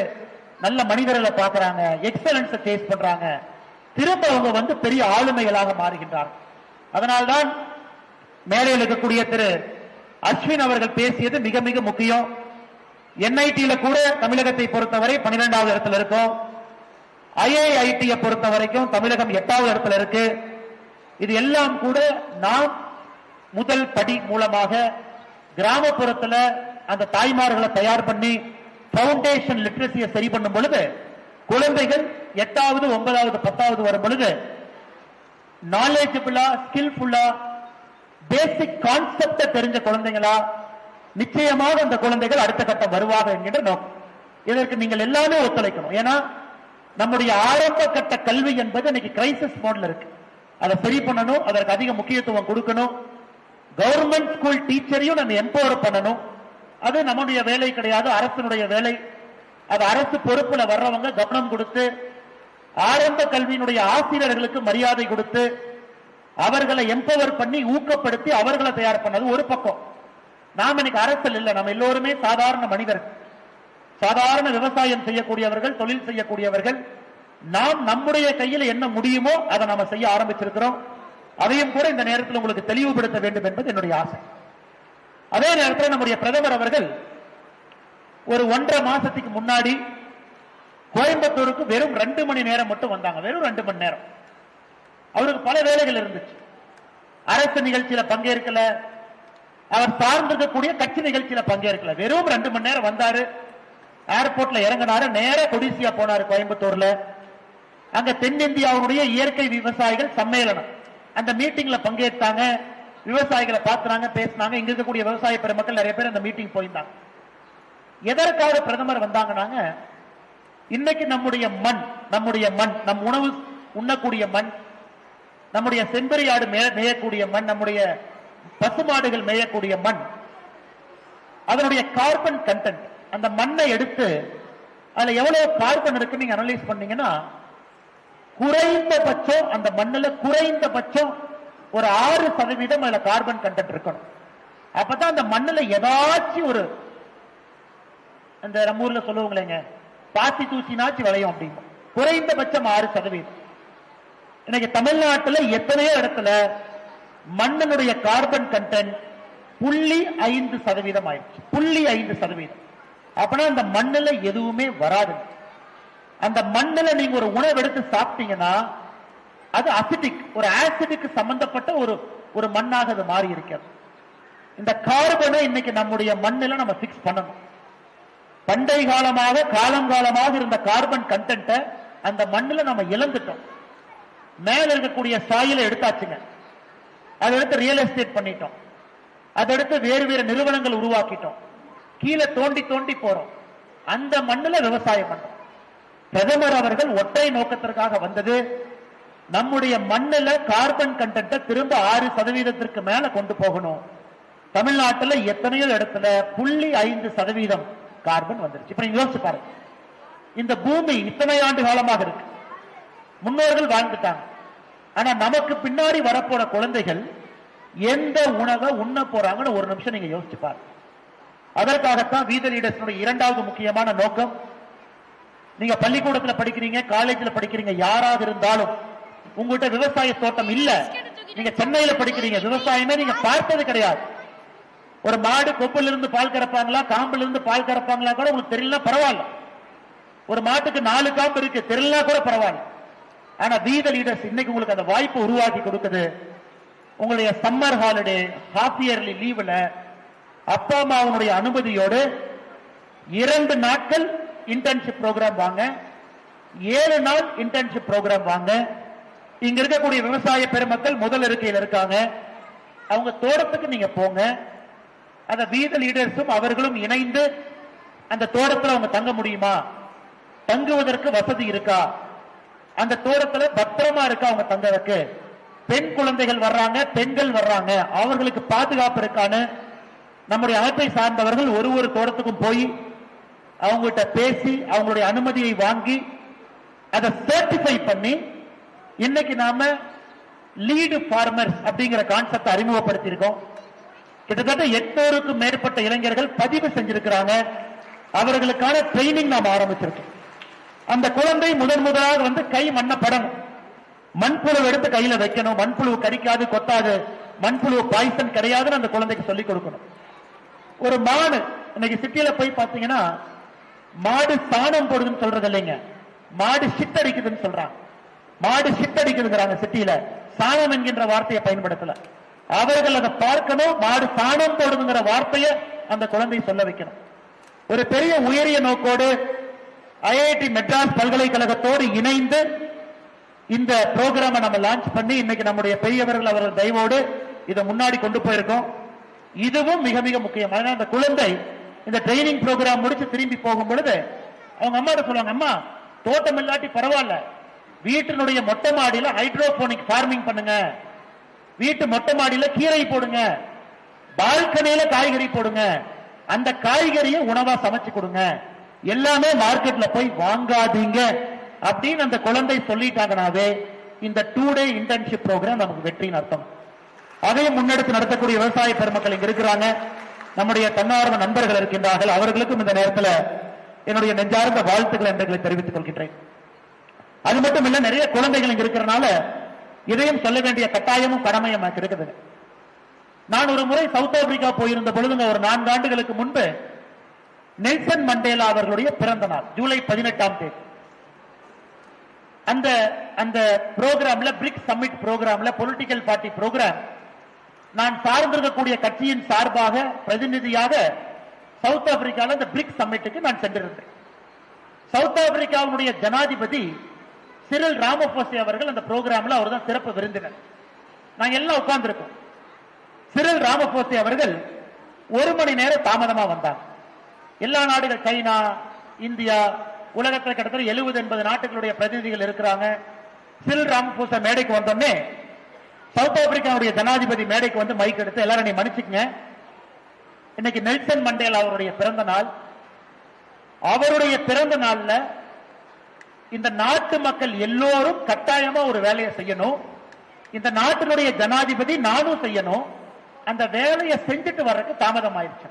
நல்ல மனிதர்களை பார்க்கறாங்க, எக்ஸலன்ஸ் டேஸ்ட் பண்றாங்க, திரும்ப அவங்க வந்து பெரிய ஆளுமைகளாக மாறுகின்றார். அதனால்தான் மேலையில் இருக்கக்கூடிய திரு அஸ்வின் அவர்கள் பேசியது மிக மிக முக்கியம். என்ஐடியில கூட தமிழகத்தை பொறுத்தவரை 12வது இடத்துல இருக்கும். ஐஐஐடியை பொறுத்த வரைக்கும் தமிழகம் 8வது இடத்துல இருக்கு. இது எல்லாம் கூட நாம் முதல் படி மூலமாக கிராமப்புறத்துல அந்த தாய்மார்களை தயார் பண்ணி பவுண்டேஷன் லிட்ரஸியை சரி பண்ணும் பொழுது குழந்தைகள் 8வது 9வது 10வது வரும் பொழுது நாலேஜபிளா, ஸ்கில்ஃபுல்லா, பேசிக் கான்செப்ட தெரிஞ்ச குழந்தைகளா நிச்சயமாக அந்த குழந்தைகள் அடுத்த கட்டம் வருவாங்க என்கின்ற நோக்கம். இதற்கு நீங்கள் எல்லாமே ஒத்துழைக்கணும். ஏன்னா நம்முடைய ஆரம்ப கட்ட கல்வி என்பது இன்னைக்கு கிரைசிஸ் மோட்ல இருக்கு. அதை சரி பண்ணணும், அதற்கு அதிக முக்கியத்துவம் கொடுக்கணும். கவர்மெண்ட் ஸ்கூல் டீச்சரையும் நம்ம எம்பவர் பண்ணணும். அது நம்முடைய வேலை கிடையாது, அரசினுடைய வேலை. அது அரசு பொறுப்புல வர்றவங்க கவனம் கொடுத்து ஆரம்ப கல்வியினுடைய ஆசிரியர்களுக்கு மரியாதை கொடுத்து அவர்களை எம்பவர் பண்ணி ஊக்கப்படுத்தி அவர்களை தயார் பண்ணது ஒரு பக்கம். நாம் இன்னைக்கு அரசியல் இல்லை, நம்ம எல்லோருமே சாதாரண மனிதர்கள், சாதாரண விவசாயம் செய்யக்கூடியவர்கள், தொழில் செய்யக்கூடியவர்கள். நாம் நம்முடைய கையில் என்ன முடியுமோ அதை நாம செய்ய ஆரம்பிச்சிருக்கிறோம். அதையும் கூட இந்த நேரத்தில் உங்களுக்கு தெளிவுபடுத்த வேண்டும் என்பது என்னுடைய ஆசை. அதே நேரத்தில் நம்முடைய பிரதமர் அவர்கள் ஒரு 1.5 மாசத்துக்கு முன்னாடி கோயம்புத்தூருக்கு வெறும் 2 மணி நேரம் மட்டும் வந்தாங்க. வெறும் 2 மணி நேரம். அவருக்கு பல வேலைகள் இருந்துச்சு. அரசு நிகழ்ச்சியில பங்கேற்கல, அவர் சார்ந்திருக்கக்கூடிய கட்சி நிகழ்ச்சியில பங்கேற்கல. வெறும் 2 மணி நேரம் வந்தாரு, ஏர்போர்ட்ல இறங்கினாரு, நேர கொடிசியா போனாரு கோயம்புத்தூர்ல. அங்க தென்னிந்தியாவுடைய இயற்கை விவசாயிகள் சம்மேளனம், அந்த மீட்டிங்ல பங்கேற்றாங்க. விவசாயிகளை பார்த்தாங்க, பேசினாங்க. இங்க இருக்கக்கூடிய விவசாய பெருமக்கள் நிறைய பேர் அந்த மீட்டிங் போயிருந்தாங்க. எதற்காக பிரதமர் வந்தாங்கன்னாங்க, இன்னைக்கு நம்முடைய மண், நம் உணவு உண்ணக்கூடிய மண், நம்முடைய செம்பரியாடு மேயக்கூடிய மண், நம்முடைய பசுமாடுகள் மேயக்கூடிய மண், அதனுடைய கார்பன் கண்டென்ட், அந்த மண்ணை எடுத்து அதுல எவ்வளவு கார்பன் இருக்கு நீங்க அனலைஸ் பண்ணீங்கன்னா, குறைந்தபட்சம் அந்த மண்ணில் குறைந்தபட்சம் ஒரு 6% அதுல கார்பன் கண்டென்ட் இருக்கணும். அப்பதான் அந்த மண்ணில் ஏதாச்சும் ஒரு, அந்த நம்ம ஊர்ல சொல்லுவாங்களேங்க, பாசி தூசினாச்சு விளையும் அப்படின்னு. குறைந்தபட்சம் 6%. இன்னைக்கு தமிழ்நாட்டில் எத்தனையோ இடத்துல மண்ணினுடைய கார்பன் கண்டென்ட் 0.5% ஆயிடுச்சு. 0.5%. அப்பனா அந்த மண்ணில் எதுவுமே வராது. அந்த மண்ணில் நீங்க ஒரு உணவு எடுத்து சாப்பிட்டீங்கன்னா அது அசிடிக், ஒரு ஆசிடுக்கு சம்பந்தப்பட்ட ஒரு மண்ணாக அது மாறி இருக்கிறது. இந்த கார்பனை இன்னைக்கு நம்முடைய மண்ணில் நம்ம பிக்ஸ் பண்ணணும். பண்டை காலமாக காலங்காலமாக இருந்த கார்பன் கண்டென்ட் அந்த மண்ணில் நம்ம இழந்துட்டோம். மேல இருக்கக்கூடிய சாயில எடுத்தாச்சுங்க, அதை எடுத்து ரியல் எஸ்டேட் பண்ணிட்டோம், அதை எடுத்து வேறு வேறு நிறுவனங்கள் உருவாக்கிட்டோம், கீழே தோண்டி தோண்டி போறோம், அந்த மண்ணில் விவசாயம் பண்றோம். பிரதமர் அவர்கள் ஒற்றை நோக்கத்திற்காக வந்தது, நம்முடைய மண்ணில் கார்பன் கண்டென்ட் திரும்ப 6% மேல கொண்டு போகணும். தமிழ்நாட்டில் எத்தனையோ இடத்துல 0.5% கார்பன் வந்துருச்சு. இப்ப நீங்க யோசிச்சு பாருங்க, இந்த பூமி இத்தனை ஆண்டு காலமாக இருக்கு, முன்னோர்கள் வாழ்ந்துட்டாங்க. ஆனா நமக்கு பின்னாடி வரப்போற குழந்தைகள் எந்த உணவை உண்ண போறாங்கன்னு ஒரு நிமிஷம் நீங்க யோசிச்சு பாருங்க. அதற்காகத்தான் வீத லீடர்ஸ் இரண்டாவது முக்கியமான நோக்கம். நீங்க பள்ளிக்கூடத்தில் படிக்கிறீங்க, காலேஜில் படிக்கிறீங்க, யாராவது இருந்தாலும் உங்கள்கிட்ட விவசாய தோட்டம் இல்ல, நீங்க சென்னையில படிக்கிறீங்க, விவசாயமே நீங்க பார்த்தது கிடையாது. ஒரு மாடு கொப்பில இருந்து பால் கறப்பாங்களா, காம்பில இருந்து பால் கறப்பாங்களா கூட உங்களுக்கு தெரியல, பரவாயில்ல. ஒரு மாட்டுக்கு 4 காம்பு இருக்கு, தெரியல கூட பரவாயில்ல. ஆனா வீத லீடர்ஸ் இன்னைக்கு உங்களுக்கு அந்த வாய்ப்பு உருவாக்கி கொடுக்குது. உங்களுடைய சம்மர் ஹாலிடே, ஹாஃப் இயர்லி லீவ்ல அப்பா அம்மாவுடைய அனுமதியோடு 2 நாட்கள் இன்டர்ன்ஷிப் ப்ரோக்ராம் வாங்க, 7 நாள் இன்டர்ன்ஷிப் ப்ரோக்ராம் வாங்க. இங்க இருக்கக்கூடிய விவசாய பெருமக்கள் முதல் இருக்கையில் இருக்காங்க, அவங்க தோட்டத்துக்கு நீங்க போங்க. அந்த வீத லீடர்ஸும் அவர்களும் இணைந்து அந்த தோட்டத்தில் அவங்க தங்க முடியுமா, தங்குவதற்கு வசதி இருக்கா, அந்த தோட்டத்தில் பத்திரமா இருக்கா அவங்க தங்கறதுக்கு, பெண் குழந்தைகள் வர்றாங்க, பெண்கள் வர்றாங்க, அவர்களுக்கு பாதுகாப்பு இருக்கான்னு நம்முடைய அமைப்பை சார்ந்தவர்கள் ஒரு தோட்டத்துக்கும் போய் அவங்ககிட்ட பேசி அவங்களுடைய அனுமதியை வாங்கி அதை சர்டிஃபை பண்ணி இன்னைக்கு நாம லீடு ஃபார்மர்ஸ் அப்படிங்கிற கான்செப்ட் அறிமுகப்படுத்தி இருக்கோம். கிட்டத்தட்ட 800க்கும் மேற்பட்ட இளைஞர்கள் பதிவு செஞ்சிருக்கிறாங்க. அவர்களுக்கான ட்ரைனிங் நாம் ஆரம்பிச்சிருக்கோம். அந்த குழந்தை முதலாக வந்து கை மண்ண படணும், மண்புழு எடுத்து கையில வைக்கணும், மண்புழு கடிக்காது கொத்தாது, மண்புழு பாய்சன் கிடையாதுன்னு அந்த குழந்தைக்கு சொல்லிக் கொடுக்கணும். ஒரு மாடு இன்னைக்கு சிட்டியில போய் பாத்தீங்கன்னா மாடு சாணம் போடுதுன்னு சொல்றது இல்லைங்க, மாடு ஷிட் அடிக்குதுன்னு சொல்றாங்க. மாடு ஷிட் அடிக்குதுங்கிறாங்க சிட்டியில, சாணம் என்கின்ற வார்த்தையை பயன்படுத்தல. அவர்கள் அதை பார்க்கணும், மாடு சாணம் போடுதுங்கிற வார்த்தையை அந்த குழந்தை சொல்ல வைக்கணும். ஒரு பெரிய உயரிய நோக்கோடு ஐஐடி மெட்ராஸ் பல்கலைக்கழகத்தோடு இணைந்து இந்த ப்ரோக்ராமை நம்ம லான்ச் பண்ணி இன்னைக்கு நம்முடைய பெரியவர்கள் அவர்கள் தயவோடு இதை முன்னாடி கொண்டு போயிருக்கோம். இதுவும் மிக மிக முக்கியம். அந்த குழந்தை இந்த ட்ரைனிங் ப்ரோக்ராம் முடிச்சு திரும்பி போகும் பொழுது அவங்க அம்மா சொல்லுவாங்க, அம்மா தோட்டம் இல்லாட்டி பரவாயில்ல, வீட்டினுடைய மொட்டை மாடியில ஹைட்ரோபோனிக் ஃபார்மிங் பண்ணுங்க, வீட்டு மொட்டை மாடியில கீரை போடுங்க, பால்கனியில காய்கறி போடுங்க, அந்த காய்கறியை உணவா சமைச்சு கொடுங்க, எல்லாமே மார்க்கெட்ல போய் வாங்காதீங்க அப்படின்னு அந்த குழந்தை சொல்லிட்டாங்கனாவே இந்த 2 டே இன்டர்ன்ஷிப் ப்ரோக்ராம் நமக்கு வெற்றின்னு அர்த்தம். அதையும் முன்னெடுத்து நடத்தக்கூடிய விவசாய பெருமக்கள் இங்க இருக்கிறாங்க, நம்முடைய தன்னார்வ நண்பர்கள் இருக்கின்றார்கள். அவர்களுக்கும் இந்த நேரத்தில் என்னுடைய நெஞ்சார்ந்த வாழ்த்துக்கள் என்றுகளை தெரிவித்துக் கொள்கின்றேன். அது மட்டும் இல்ல, நிறைய குழந்தைகள் இங்க இருக்கிறனால இதையும் சொல்ல வேண்டிய கட்டாயமும் கடமையும் இருக்குது. நான் ஒரு முறை சவுத் ஆப்பிரிக்கா போயிருந்த பொழுதுங்க, ஒரு 4 ஆண்டுகளுக்கு முன்பு நெல்சன் மண்டேலா அவர்களுடைய பிறந்த நாள் ஜூலை 18ஆம் தேதி. அந்த அந்த புரோகிராம்ல, பிரிக்ஸ் சம்மிட் புரோகிராம்ல, பொலிட்டிக்கல் பார்ட்டி புரோகிராம், நான் சார்ந்திருக்கக்கூடிய கட்சியின் சார்பாக பிரதிநிதியாக சவுத் ஆப்பிரிக்காவில் இந்த பிரிக்ஸ் சம்மிட்டுக்கு நான் சென்றிருந்தேன். சவுத் ஆப்பிரிக்காவுடைய ஜனாதிபதி சிரில் ராமபோசே அவர்கள் அந்த புரோகிராம்ல அவர் தான் சிறப்பு விருந்தினர். நாங்க எல்லாம் உட்கார்ந்திருக்கோம். சிரில் ராமபோசே அவர்கள் 1 மணி நேரம் தாமதமா வந்தார். எல்லா நாடுகள், சைனா, இந்தியா, உலகத்தில் கிட்டத்தட்ட 70-80 நாட்டுகளுடைய பிரதிநிதிகள் இருக்கிறாங்க. சிரில் ராமபோசே மேடைக்கு வந்தோடனே சவுத் ஆப்பிரிக்காவுடைய ஜனாதிபதி மேடைக்கு வந்து மைக் எடுத்து, எல்லாரும் நீ மன்னிச்சுக்கங்க, இன்னைக்கு நெல்சன் மண்டேலா அவருடைய பிறந்த நாள். அவருடைய பிறந்த நாள்ல இந்த நாட்டு மக்கள் எல்லோரும் கட்டாயமா ஒரு வேலையை செய்யணும். இந்த நாட்டினுடைய ஜனாதிபதி நானும் செய்யணும். அந்த வேலையை செஞ்சுட்டு வர்றதுக்கு தாமதம் ஆயிடுச்சு.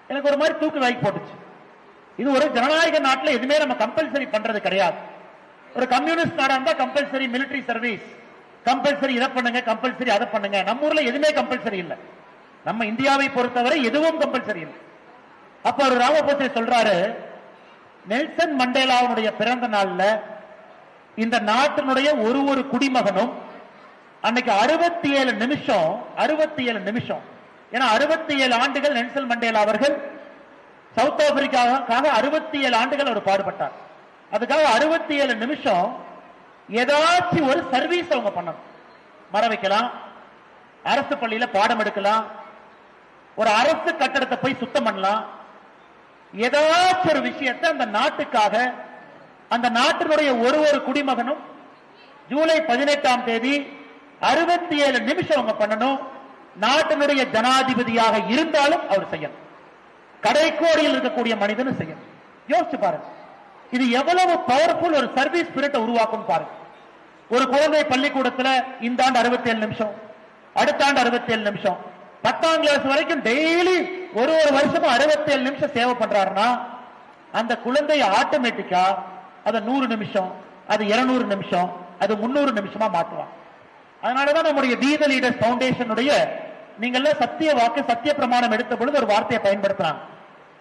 எனக்கு ஒரு மாதிரி தூக்கு வாங்கி போட்டுச்சு. இது ஒரு ஜனநாயக நாட்டில் எதுவுமே நம்ம கம்பல்சரி பண்றது கிடையாது. ஒரு கம்யூனிஸ்ட் நாடா இருந்தா கம்பல்சரி மிலிட்டரி சர்வீஸ், கம்பல்சரி இதை பண்ணுங்க, கம்பல்சரி அதை பண்ணுங்க. நம்ம ஊர்ல எதுவுமே கம்பல்சரி இல்லை. நம்ம இந்தியாவை பொறுத்தவரை எதுவும் கம்பல்சரி இல்லை. அப்ப ஒரு ராமபோசே சொல்றாரு, நெல்சன் மண்டேலாவுடைய பிறந்த நாள்ல இந்த நாட்டினுடைய ஒரு குடிமகனும் அன்னைக்கு 67 நிமிஷம், ஏன்னா 67 ஆண்டுகள் நெல்சன் மண்டேலா அவர்கள் சவுத் ஆப்பிரிக்காவுக்காக 67 ஆண்டுகள் அவர் பாடுபட்டார். அதுக்காக 67 நிமிஷம் ஏதாச்சும் ஒரு சர்வீஸ் அவங்க பண்ணணும். மர வைக்கலாம், அரசு பள்ளியில பாடம் எடுக்கலாம், ஒரு அரசு கட்டடத்தை போய் சுத்தம் பண்ணலாம். ஏதாச்சும் ஒரு விஷயத்தை அந்த நாட்டுக்காக, அந்த நாட்டினுடைய ஒரு குடிமகனும் ஜூலை 18ஆம் தேதி 67 நிமிஷம் அவங்க பண்ணணும். நாட்டினுடைய ஜனாதிபதியாக இருந்தாலும் அவர் செய்யணும். கடைக்கோடியில் இருக்கக்கூடிய மனிதனும் செய்யணும். யோசிச்சு பாருங்க, இது எவ்வளவு பவர்ஃபுல் ஒரு சர்வீஸ் ஸ்பிரிட்டை உருவாக்கும் பாருங்க. ஒரு குழந்தை பள்ளிக்கூடத்தில் இந்த ஆண்டு 67 நிமிஷம், அடுத்த ஆண்டு 67 நிமிஷம், 10ஆம் கிளாஸ் வரைக்கும் டெய்லி ஒரு வருஷமும் 67 நிமிஷம் சேவை பண்றாருன்னா அந்த குழந்தை ஆட்டோமேட்டிக்கா அதை 100 நிமிஷம், அது 200 நிமிஷம், அது 300 நிமிஷமா மாற்றுவாங்க. அதனாலதான் நம்முடைய வி தி லீடர்ஸ் ஃபவுண்டேஷனுடைய நீங்கள சத்திய வாக்கு, சத்திய பிரமாணம் எடுத்த பொழுது ஒரு வார்த்தையை பயன்படுத்துறாங்க.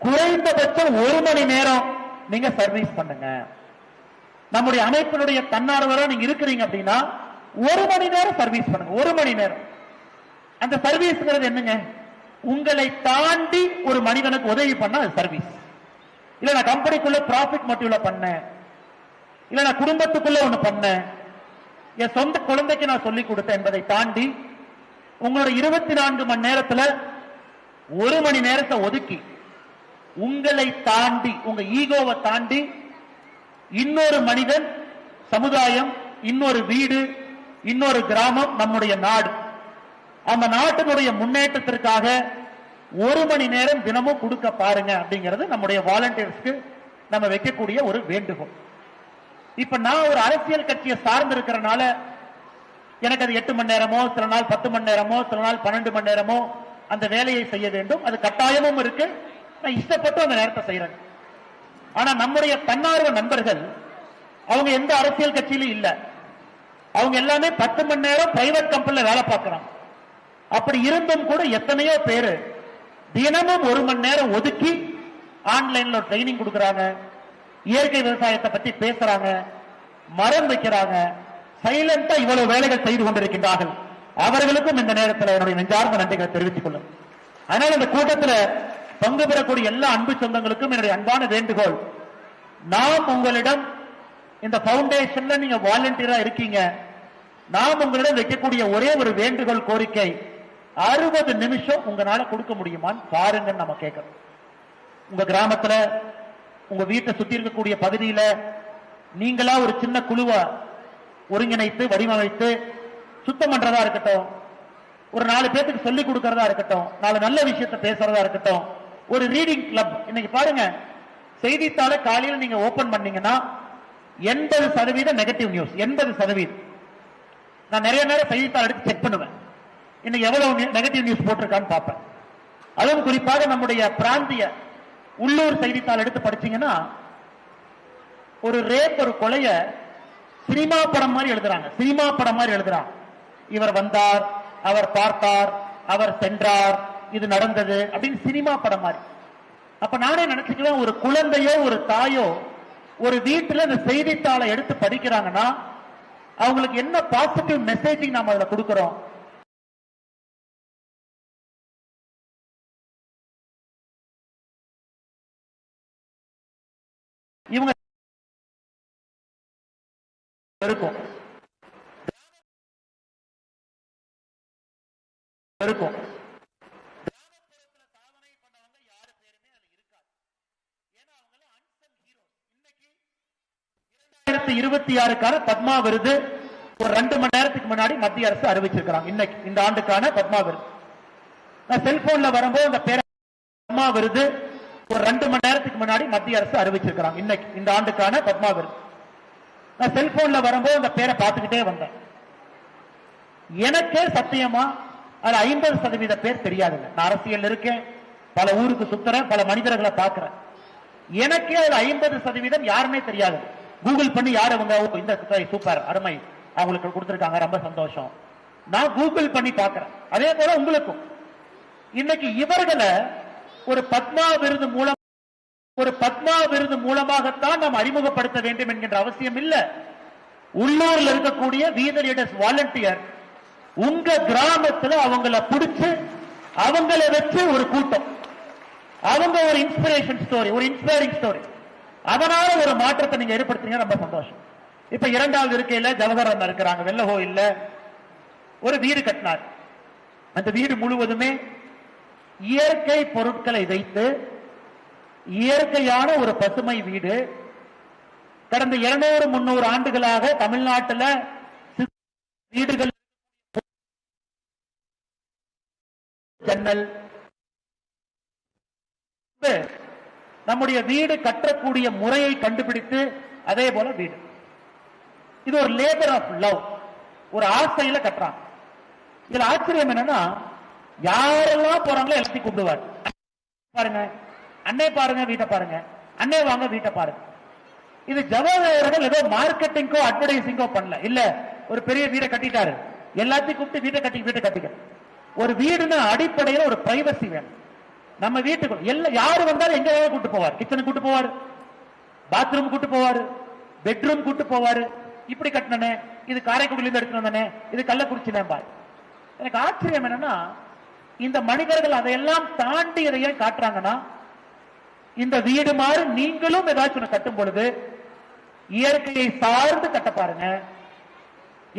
குறைந்தபட்சம் 1 மணி நேரம் நீங்க சர்வீஸ் பண்ணுங்க. நம்முடைய அமைப்பினுடைய தன்னார்வலா நீங்க இருக்கிறீங்க அப்படின்னா 1 மணி நேரம் சர்வீஸ் பண்ணுங்க. 1 மணி நேரம். அந்த சர்வீஸ்ங்கிறது என்னங்க? உங்களை தாண்டி ஒரு மனிதனுக்கு உதவி பண்ணா அது சர்வீஸ். இல்ல நான் கம்பெனிக்குள்ள ப்ராஃபிட் மோட்டிவ்ல பண்ணேன், இல்ல நான் குடும்பத்துக்குள்ள ஒண்ணு பண்ணேன், என் சொந்த குழந்தைக்கு நான் சொல்லிக் கொடுத்தேன் என்பதை தாண்டி உங்களோட 24 மணி நேரத்துல 1 மணி நேரத்தை ஒதுக்கி உங்களை தாண்டி, உங்க ஈகோவை தாண்டி இன்னொரு மனிதன், சமுதாயம், இன்னொரு வீடு, இன்னொரு கிராமம், நம்முடைய நாடு, அந்த நாட்டினுடைய முன்னேற்றத்திற்காக 1 மணி நேரம் தினமும் கொடுக்க பாருங்க அப்படிங்கிறது நம்முடைய வாலண்டியர்ஸ்க்கு நம்ம வைக்கக்கூடிய ஒரு வேண்டுகோள். இப்ப நான் ஒரு அரசியல் கட்சியை சார்ந்து இருக்கிறனால எனக்கு அது 8 மணி நேரமோ, சில நாள் 10 மணி நேரமோ, சில நாள் 12 மணி நேரமோ அந்த வேலையை செய்ய வேண்டும். அது கட்டாயமும் இருக்கு. நான் இஷ்டப்பட்டு அந்த நேரத்தை செய்யறேன். ஆனா நம்முடைய தன்னார்வ நண்பர்கள் அவங்க எந்த அரசியல் கட்சியிலும் இல்ல. அவங்க எல்லாமே 10 மணி நேரம் பிரைவேட் கம்பெனில வேலை பார்க்கிறாங்க. அப்படி இருந்தும் கூட எத்தனையோ பேரு தினமும் 1 மணி நேரம் ஒதுக்கி ஆன்லைன்ல ட்ரைனிங் கொடுக்கறாங்க, இயற்கை விவசாயத்தை பத்தி பேசுறாங்க, மரம் வைக்கிறாங்க, சைலண்டா இவ்வளவு வேலைகள் செய்து கொண்டிருக்கின்றார்கள். அவர்களுக்கும் இந்த நேரத்தில் என்னுடைய நெஞ்சார்ந்த நன்றிகளை தெரிவித்துக் கொள்ளும். அதனால இந்த கூட்டத்தில் பங்கு பெறக்கூடிய எல்லா அன்பு சொந்தங்களுக்கும் என்னுடைய அன்பான வேண்டுகோள், நாம் உங்களிடம் இந்த பவுண்டேஷன்ல நீங்க வாலண்டியரா இருக்கீங்க, நாம் உங்களிடம் வைக்கக்கூடிய ஒரே ஒரு வேண்டுகோள், கோரிக்கை, 60 நிமிஷம் உங்களால கொடுக்க முடியுமான்னு பாருங்க. நம்ம கேட்கறோம். உங்க கிராமத்துல, உங்க வீட்டை சுத்தி இருக்கக்கூடிய பகுதியில நீங்களா ஒரு சின்ன குழுவை ஒருங்கிணைத்து வடிவமைத்து சுத்தம் பண்றதா இருக்கட்டும், ஒரு 4 பேருக்கு சொல்லிக் கொடுக்கறதா இருக்கட்டும், 4 நல்ல விஷயத்தை பேசுறதா இருக்கட்டும், ஒரு ரீடிங் கிளப். இன்னைக்கு பாருங்க, செய்தித்தாளை காலையில் நீங்க ஓபன் பண்ணீங்கன்னா 80% நெகட்டிவ் நியூஸ். 80%. நான் நிறைய நேரம் செய்தித்தாள் எடுத்து செக் பண்ணுவேன், இன்னைக்கு எவ்வளவு நெகட்டிவ் நியூஸ் போட்டிருக்கான்னு பார்ப்பேன். அதுவும் குறிப்பாக நம்முடைய பிராந்திய உள்ளூர் செய்தித்தாள் எடுத்து படிச்சீங்கன்னா ஒரு ரேப், ஒரு கொலைய சினிமா படம் மாதிரி எழுதுறாங்க. சினிமா படம் மாதிரி எழுதுறாங்க. இவர் வந்தார், அவர் பார்த்தார், அவர் சென்றார், இது நடந்தது அப்படின்னு சினிமா படம் மாதிரி. அப்ப நானே நினைச்சுக்குவேன், ஒரு குழந்தையோ ஒரு தாயோ ஒரு வீட்டுல இந்த செய்தித்தாளை எடுத்து படிக்கிறாங்கன்னா அவங்களுக்கு என்ன பாசிட்டிவ் மெசேஜிங் நாம அதுல கொடுக்கிறோம்? இவங்க இருக்கும் இருக்கும் 2026க்கான பத்மா விருது ஒரு 2 மணி நேரத்துக்கு முன்னாடி மத்திய அரசு அறிவிச்சிருக்கிறாங்க. இன்னைக்கு இந்த ஆண்டுக்கான பத்மா விருது நான் செல்போன்ல வரும்போது அந்த பேரை பத்மா விருது ஒரு 2 மணி நேரத்துக்கு முன்னாடி மத்திய அரசு அறிவிச்சிருக்கிறாங்க. இன்னைக்கு இந்த ஆண்டுக்கான பத்மா விருது நான் செல்போன்ல வரும்போது அந்த பேரை பார்த்துக்கிட்டே வந்தேன். எனக்கே சத்தியமா அது 50% பேர் தெரியாதுங்க. நான் அரசியல் இருக்கேன், பல ஊருக்கு சுத்துறேன், பல மனிதர்களை பார்க்கிறேன். எனக்கே அது 50% யாருமே தெரியாது. கூகுள் பண்ணி யார் அவங்க, இந்த சூப்பர் அருமை அவங்களுக்கு கொடுத்திருக்காங்க, ரொம்ப சந்தோஷம். நான் கூகுள் பண்ணி பார்க்கிறேன். அதே போல உங்களுக்கும் இன்னைக்கு இவர்களை ஒரு பத்மா விருது மூலமாகத்தான் நாம் அறிமுகப்படுத்த வேண்டும் என்கின்ற அவசியம் இல்ல. உள்ளூர்ல இருக்கக்கூடிய வீத லீடர்ஸ் வாலண்டியர் உங்க கிராமத்துல அவங்கள பிடிச்சு அவங்கள வச்சு ஒரு கூட்டம், அவங்க ஒரு இன்ஸ்பிரேஷன் ஸ்டோரி, ஒரு இன்ஸ்பைரிங் ஸ்டோரி, அதனால ஒரு மாற்றத்தை நீங்க ஏற்படுத்துறீங்க, ரொம்ப சந்தோஷம். இப்ப 2வது இருக்கையில ஜவஹர்லால் இருக்கிறாங்க, வெள்ள கோயில்ல ஒரு வீடு கட்டினார். அந்த வீடு முழுவதுமே இயற்கை பொருட்களை வைத்து இயற்கையான ஒரு பசுமை வீடு. கடந்த 200-300 ஆண்டுகளாக தமிழ்நாட்டில் வீடுகள் ஜன்னல், நம்முடைய வீடு கட்டக்கூடிய முறையை கண்டுபிடித்து அதே போல வீடு, இது ஒரு லேபர் ஆஃப் லவ், ஒரு ஆசையில கட்டுறாங்க. இதுல ஆச்சரியம் என்னன்னா, யாரெல்லாம் போறாங்களோ எல்லாத்தையும் கூப்பிடுவார். பாருங்க அண்ணே, பாருங்க வீட்டை பாருங்க, அண்ணே வாங்க வீட்டை பாருங்க. இது ஜவஹர்லால் ஏதோ மார்க்கெட்டிங்கோ அட்வர்டைசிங்கோ பண்ணல, இல்ல ஒரு பெரிய வீடை கட்டிட்டாரு, எல்லாத்தையும் கூப்பிட்டு வீட்டை கட்டிக்க. ஒரு வீடுன்னு அடிப்படையில் ஒரு பிரைவசி வேணும். நம்ம வீட்டுக்கு எல்லாம் யாரு வந்தாலும் எங்க கூட்டு போவார், கிச்சனுக்கு கூட்டு போவார், பாத்ரூம் கூட்டு போவாரு, பெட்ரூம் கூட்டு போவாரு. இப்படி கட்டினே, இது காரைக்குடியில இருந்து எடுத்து வந்தனே, இது கள்ளக்குறிச்சி பாரு. எனக்கு ஆச்சரியம் என்னன்னா, இந்த மனிதர்கள் அதையெல்லாம் தாண்டி இதை ஏன் காட்டுறாங்கன்னா, இந்த வீடு மாதிரி நீங்களும் ஏதாச்சும் கட்டும் பொழுது இயற்கையை சார்ந்து கட்ட பாருங்க.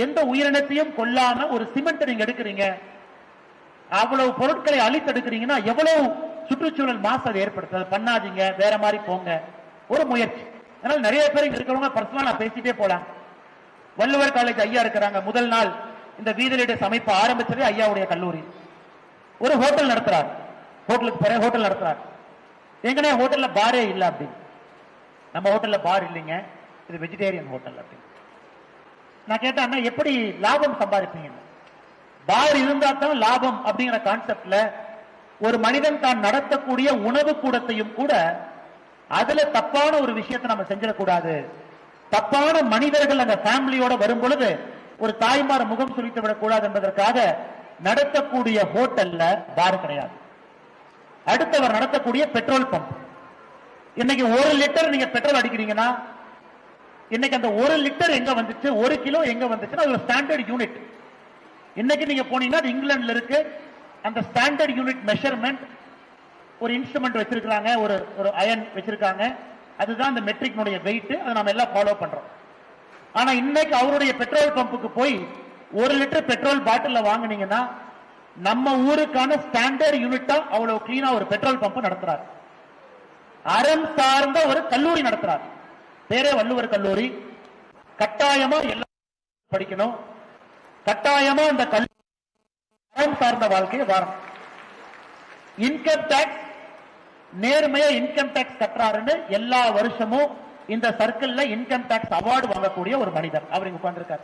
எந்த உயிரினத்தையும் கொல்லாம ஒரு சிமெண்ட் நீங்க எடுக்கிறீங்க, அவ்வளவு பொருட்களை அழித்தெடுக்கிறீங்கன்னா எவ்வளவு சுற்றுச்சூழல் மாசு அதை ஏற்படுத்த பண்ணாதீங்க, வேற மாதிரி போங்க, ஒரு முயற்சி. அதனால நிறைய பேர் இங்க இருக்கிறவங்க பர்சனலா நான் பேசிட்டே போலாம். வள்ளுவர் காலேஜ் ஐயா இருக்கிறாங்க. முதல் நாள் இந்த வீதலிட அமைப்பு ஆரம்பிச்சதே ஐயாவுடைய கல்லூரி. ஒரு ஹோட்டல் நடத்துறார், ஹோட்டலுக்கு பிறகு ஹோட்டல் நடத்துறார். எங்கனே ஹோட்டல்ல பாரே இல்லை அப்படின்னு, நம்ம ஹோட்டல்ல பார் இல்லைங்க, இது வெஜிடேரியன் ஹோட்டல் அப்படின்னு. நான் கேட்டேன், எப்படி லாபம் சம்பாதிப்பீங்க? பார் இருந்தா தான் லாபம் அப்படிங்கிற கான்செப்ட்ல ஒரு மனிதன் தான் நடத்தக்கூடிய உணவு கூடத்தையும் கூட அதுல தப்பான ஒரு விஷயத்தை நம்ம செஞ்சிடக்கூடாது. தப்பான மனிதர்கள் அந்த ஃபேமிலியோட வரும் பொழுது ஒரு தாய்மார முகம் சுழித்து விடக்கூடாது என்பதற்காக நடத்தக்கூடிய ஹோட்டல்ல பார் கிடையாது. அடுத்தவர் நடத்தக்கூடிய பெட்ரோல் பம்ப். இன்னைக்கு 1 லிட்டர் நீங்க பெட்ரோல் அடிக்கிறீங்கன்னா, இன்னைக்கு அந்த 1 லிட்டர் எங்க வந்துச்சு, 1 கிலோ எங்க வந்துச்சுன்னா அது ஒரு ஸ்டாண்டர்ட் யூனிட். இன்னைக்கு நீங்க போனீங்கன்னா இங்கிலாந்துல இருக்கு, அந்த ஸ்டாண்டர்ட் யூனிட் மெஷர்மெண்ட் ஒரு இன்ஸ்ட்ருமெண்ட் வச்சிருக்காங்க, ஒரு அயன் வச்சிருக்காங்க, அதுதான் அந்த மெட்ரிக்னுடைய வெயிட். அதை நம்ம எல்லாம் ஃபாலோ பண்றோம். ஆனா இன்னைக்கு அவருடைய பெட்ரோல் பம்புக்கு போய் 1 லிட்டர் பெட்ரோல் பாட்டில் வாங்கினீங்கன்னா நம்ம ஊருக்கான ஸ்டாண்டர்ட் யூனிட்டா அவ்வளவு கிளீனா ஒரு பெட்ரோல் பம்ப் நடத்துறாரு. அறம் சார்ந்த ஒரு கல்லூரி நடத்துறாரு, பேரே வள்ளுவர் கல்லூரி. கட்டாயமா எல்லாம் படிக்கணும், கட்டாயமா அந்த அறம் சார்ந்த வாழ்க்கையை வாரம். இன்கம் டாக்ஸ் நேர்மையா இன்கம் டாக்ஸ் கட்டுறாருன்னு எல்லா வருஷமும் இந்த சர்க்கிள்ல இன்கம் டாக்ஸ் அவார்டு வாங்கக்கூடிய ஒரு மனிதர் அவர் இங்க உட்கார்ந்திருக்காரு.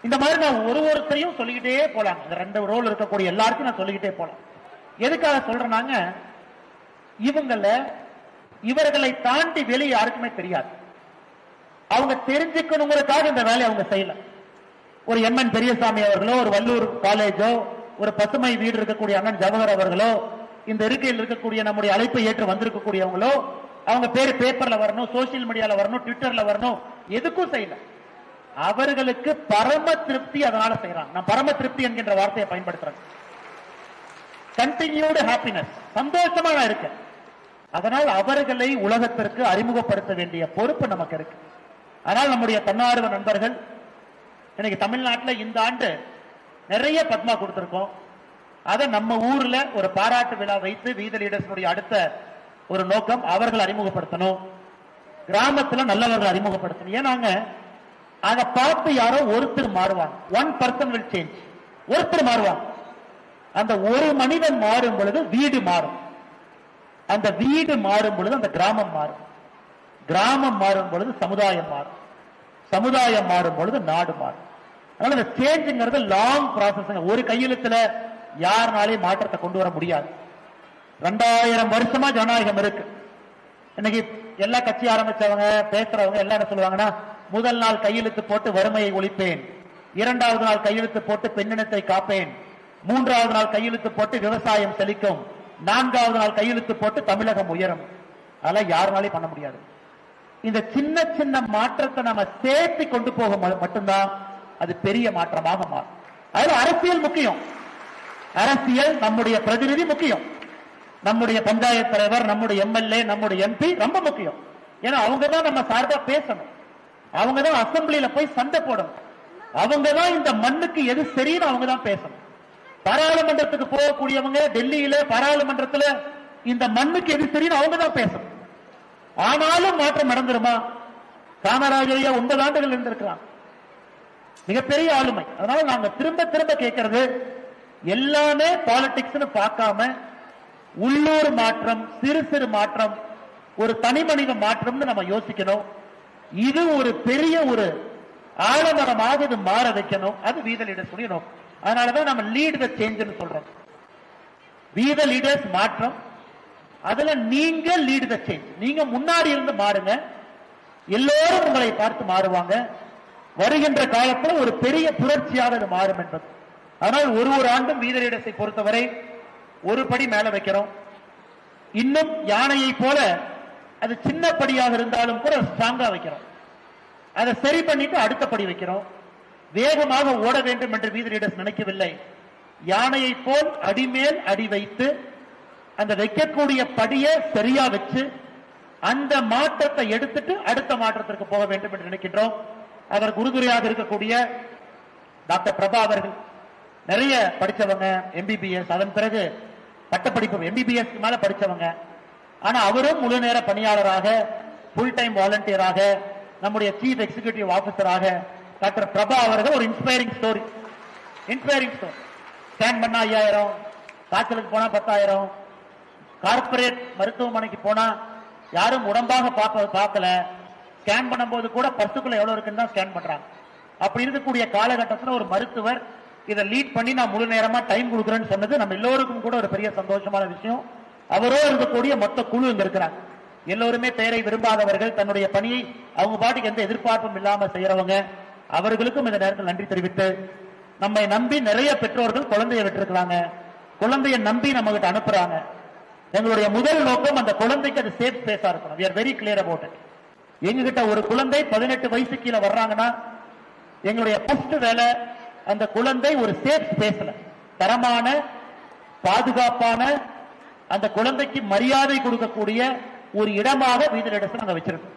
இந்த மாதிரி நான் ஒருத்தரையும் சொல்லிக்கிட்டே போலாம். இந்த 2 ரோல் இருக்கக்கூடிய எல்லாருக்கும் நான் சொல்லிக்கிட்டே போலாம். எதுக்காக சொல்றேன்னாங்க, இவர்களை தாண்டி வெளியே யாருக்குமே தெரியாது. அவங்க தெரிஞ்சுக்கணுங்கிறதுக்காக இந்த வேலையை அவங்க செய்யல. ஒரு எம்என் பெரியசாமி அவர்களோ, ஒரு வள்ளூர் காலேஜோ, ஒரு பசுமை வீடு இருக்கக்கூடிய அண்ணன் ஜவஹர் அவர்களோ, இந்த இருக்கையில் இருக்கக்கூடிய நம்முடைய அழைப்பை ஏற்று வந்திருக்கக்கூடியவங்களோ, அவங்க பேரு பேப்பர்ல வரணும், சோசியல் மீடியால வரணும், ட்விட்டர்ல வரணும், எதுக்கும் செய்யல. அவர்களுக்கு பரம திருப்தி அதனால செய்யறாங்க. நான் பரம திருப்தி என்கின்ற வார்த்தையை பயன்படுத்துறேன். கண்டினியூடு ஹாப்பினஸ், சந்தோஷமா நான் இருக்கேன். அதனால் அவர்களை உலகத்திற்கு அறிமுகப்படுத்த வேண்டிய பொறுப்பு நமக்கு இருக்கு. அதனால் நம்முடைய தன்னார்வ நண்பர்கள் இன்னைக்கு தமிழ்நாட்டில் இந்த ஆண்டு நிறைய பத்மா கொடுத்திருக்கோம். அதை நம்ம ஊர்ல ஒரு பாராட்டு விழா வைத்து வீத லீடர்ஸ் அடுத்த ஒரு நோக்கம் அவர்கள் அறிமுகப்படுத்தணும், கிராமத்தில் நல்லவர்கள் அறிமுகப்படுத்தணும். ஏன்னாங்க அதை பார்த்து யாரோ ஒருத்தர் மாறுவாங்க. 1% will change. ஒருத்தர் மாறுவாங்க. அந்த ஒரு மனிதன் மாறும் பொழுது வீடு மாறும். அந்த வீடு மாறும் பொழுது அந்த கிராமம் மாறும். கிராமம் மாறும் பொழுது சமுதாயம் மாறும். சமுதாயம் மாறும் பொழுது நாடு மாறும். அதனால இந்த சேஞ்சுங்கிறது லாங் ப்ராசஸ். ஒரு கையெழுத்துல யாருனாலையும் மாற்றத்தை கொண்டு வர முடியாது. 2000 வருஷமா ஜனநாயகம் இருக்கு. இன்னைக்கு எல்லா கட்சி ஆரம்பிச்சவங்க பேசுறவங்க எல்லாம் என்ன சொல்லுவாங்கன்னா, முதல் நாள் கையெழுத்து போட்டு வறுமையை ஒழிப்பேன், 2வது நாள் கையெழுத்து போட்டு பெண்ணினத்தை காப்பேன், 3வது நாள் கையெழுத்து போட்டு விவசாயம் செழிக்கும், 4வது நாள் கையெழுத்து போட்டு தமிழகம் உயரும். அதெல்லாம் யாருனாலையும் பண்ண முடியாது. இந்த சின்ன சின்ன மாற்றத்தை நம்ம சேர்த்து கொண்டு போக மட்டும்தான் அது பெரிய மாற்றமாக மாறும். அதுல அரசியல் முக்கியம். அரசியல், நம்முடைய பிரதிநிதி முக்கியம், நம்முடைய பஞ்சாயத்து தலைவர், நம்முடைய எம்எல்ஏ, நம்முடைய எம்பி ரொம்ப முக்கியம். ஏன்னா அவங்க தான் நம்ம சார்பா பேசணும், அவங்க தான் அசம்பிளியில போய் சண்டை போடணும், அவங்க தான் இந்த மண்ணுக்கு எது சரின்னு அவங்க தான் பேசணும். பாராளுமன்றத்துக்கு போகக்கூடியவங்க டெல்லியில பாராளுமன்றத்தில் இந்த மண்ணுக்கு எது சரின்னு அவங்க தான் பேசணும். ஆனாலும் மாற்றம் நடந்துருமா? காமராஜரையா 9 ஆண்டுகள் இருந்திருக்கிறான், மிகப்பெரிய ஆளுமை. அதனால நாங்க திரும்ப திரும்ப கேட்கறது, எல்லாமே பாலிடிக்ஸ் பார்க்காம உள்ளூர் மாற்றம், சிறு சிறு மாற்றம், ஒரு தனி மனித மாற்றம்னு நம்ம யோசிக்கணும். இது ஒரு பெரிய ஒரு ஆலமரமாக இது மாற வைக்கணும். அது வீத லீடர்ஸ் நோக்கம். அதனாலதான் நம்ம லீட் த சேஞ்ச் சொல்றோம். வீத லீடர்ஸ் மாற்றம், அதுல நீங்க லீட் த சேஞ்ச். நீங்க முன்னாடி இருந்து மாறுங்க, எல்லோரும் உங்களை பார்த்து மாறுவாங்க. வருகின்ற காலத்தில் ஒரு பெரிய புரட்சியாக அது மாறும் என்பது. ஆனால் ஒரு ஆண்டும் வீத லீடர்ஸை பொறுத்தவரை ஒரு படி மேல வைக்கிறோம். இன்னும் யானையை போல அது சின்ன படியாக இருந்தாலும் கூட ஸ்ட்ராங்கா வைக்கிறோம். அதை சரி பண்ணிட்டு அடுத்த படி வைக்கிறோம். வேகமாக ஓட வேண்டும் என்று வீத லீடர்ஸ் நினைக்கவில்லை. யானையை போல் அடிமேல் அடி வைத்து அந்த வைக்கக்கூடிய படியை சரியா வச்சு அந்த மாற்றத்தை எடுத்துட்டு அடுத்த மாற்றத்திற்கு போக வேண்டும் என்று நினைக்கின்றோம். அதற்கு உறுதுணையாக இருக்கக்கூடிய டாக்டர் பிரபா அவர்கள் நிறைய படிச்சவங்க, எம்பிபிஎஸ், அதன் பிறகு பட்டப்படிப்பு எம்பிபிஎஸ் மேல படிச்சவங்க. ஆனா அவரும் முழு நேர பணியாளராக, ஃபுல் டைம் வாலண்டியராக, நம்முடைய சீஃப் எக்ஸிகியூட்டிவ் ஆபீசராக டாக்டர் பிரபா அவர்கள் ஒரு இன்ஸ்பைரிங் ஸ்டோரி. ஸ்கேன் பண்ணா 5000, காய்ச்சலுக்கு போனா 10,000, கார்பரேட் மருத்துவமனைக்கு போனா யாரும் உடம்பாக பார்க்கல, ஸ்கேன் பண்ணும்போது கூட பர்சுக்குள்ள எவ்வளவு இருக்குன்னு தான் ஸ்கேன் பண்றாங்க. அப்படி இருக்கக்கூடிய காலகட்டத்தில் ஒரு மருத்துவர் இதை லீட் பண்ணி நான் முழு நேரமா டைம் கொடுக்குறேன்னு சொன்னது நம்ம எல்லோருக்கும் கூட ஒரு பெரிய சந்தோஷமான விஷயம். அவரோ இருக்கக்கூடிய மொத்த குழு இங்க இருக்கிறாங்க. எல்லோருமே பெயரை விரும்பாதவர்கள், தன்னுடைய பணியை அவங்க பாட்டுக்கு எந்த எதிர்பார்ப்பும் இல்லாம செய்யறவங்க. அவர்களுக்கும் இந்த நேரத்தில் நன்றி தெரிவித்து, நம்மை நம்பி நிறைய பெற்றோர்கள் குழந்தைய விட்டுருக்காங்க, குழந்தைய நம்பி நம்ம கிட்ட அனுப்புறாங்க. எங்களுடைய முதல் நோக்கம் அந்த குழந்தைக்கு அது சேஃப் ஸ்பேஸா இருக்கணும். we are very clear about it. எங்ககிட்ட ஒரு குழந்தை 18 வயசு கீழே வர்றாங்கன்னா எங்களுடைய ஃபர்ஸ்ட் வேலை அந்த குழந்தை ஒரு சேஃப் ஸ்பேஸ்ல, தரமான பாதுகாப்பான, அந்த குழந்தைக்கு மரியாதை கொடுக்கக்கூடிய ஒரு இடமாக வீத லீடர்ஸ் நாங்க வச்சிருக்கோம்.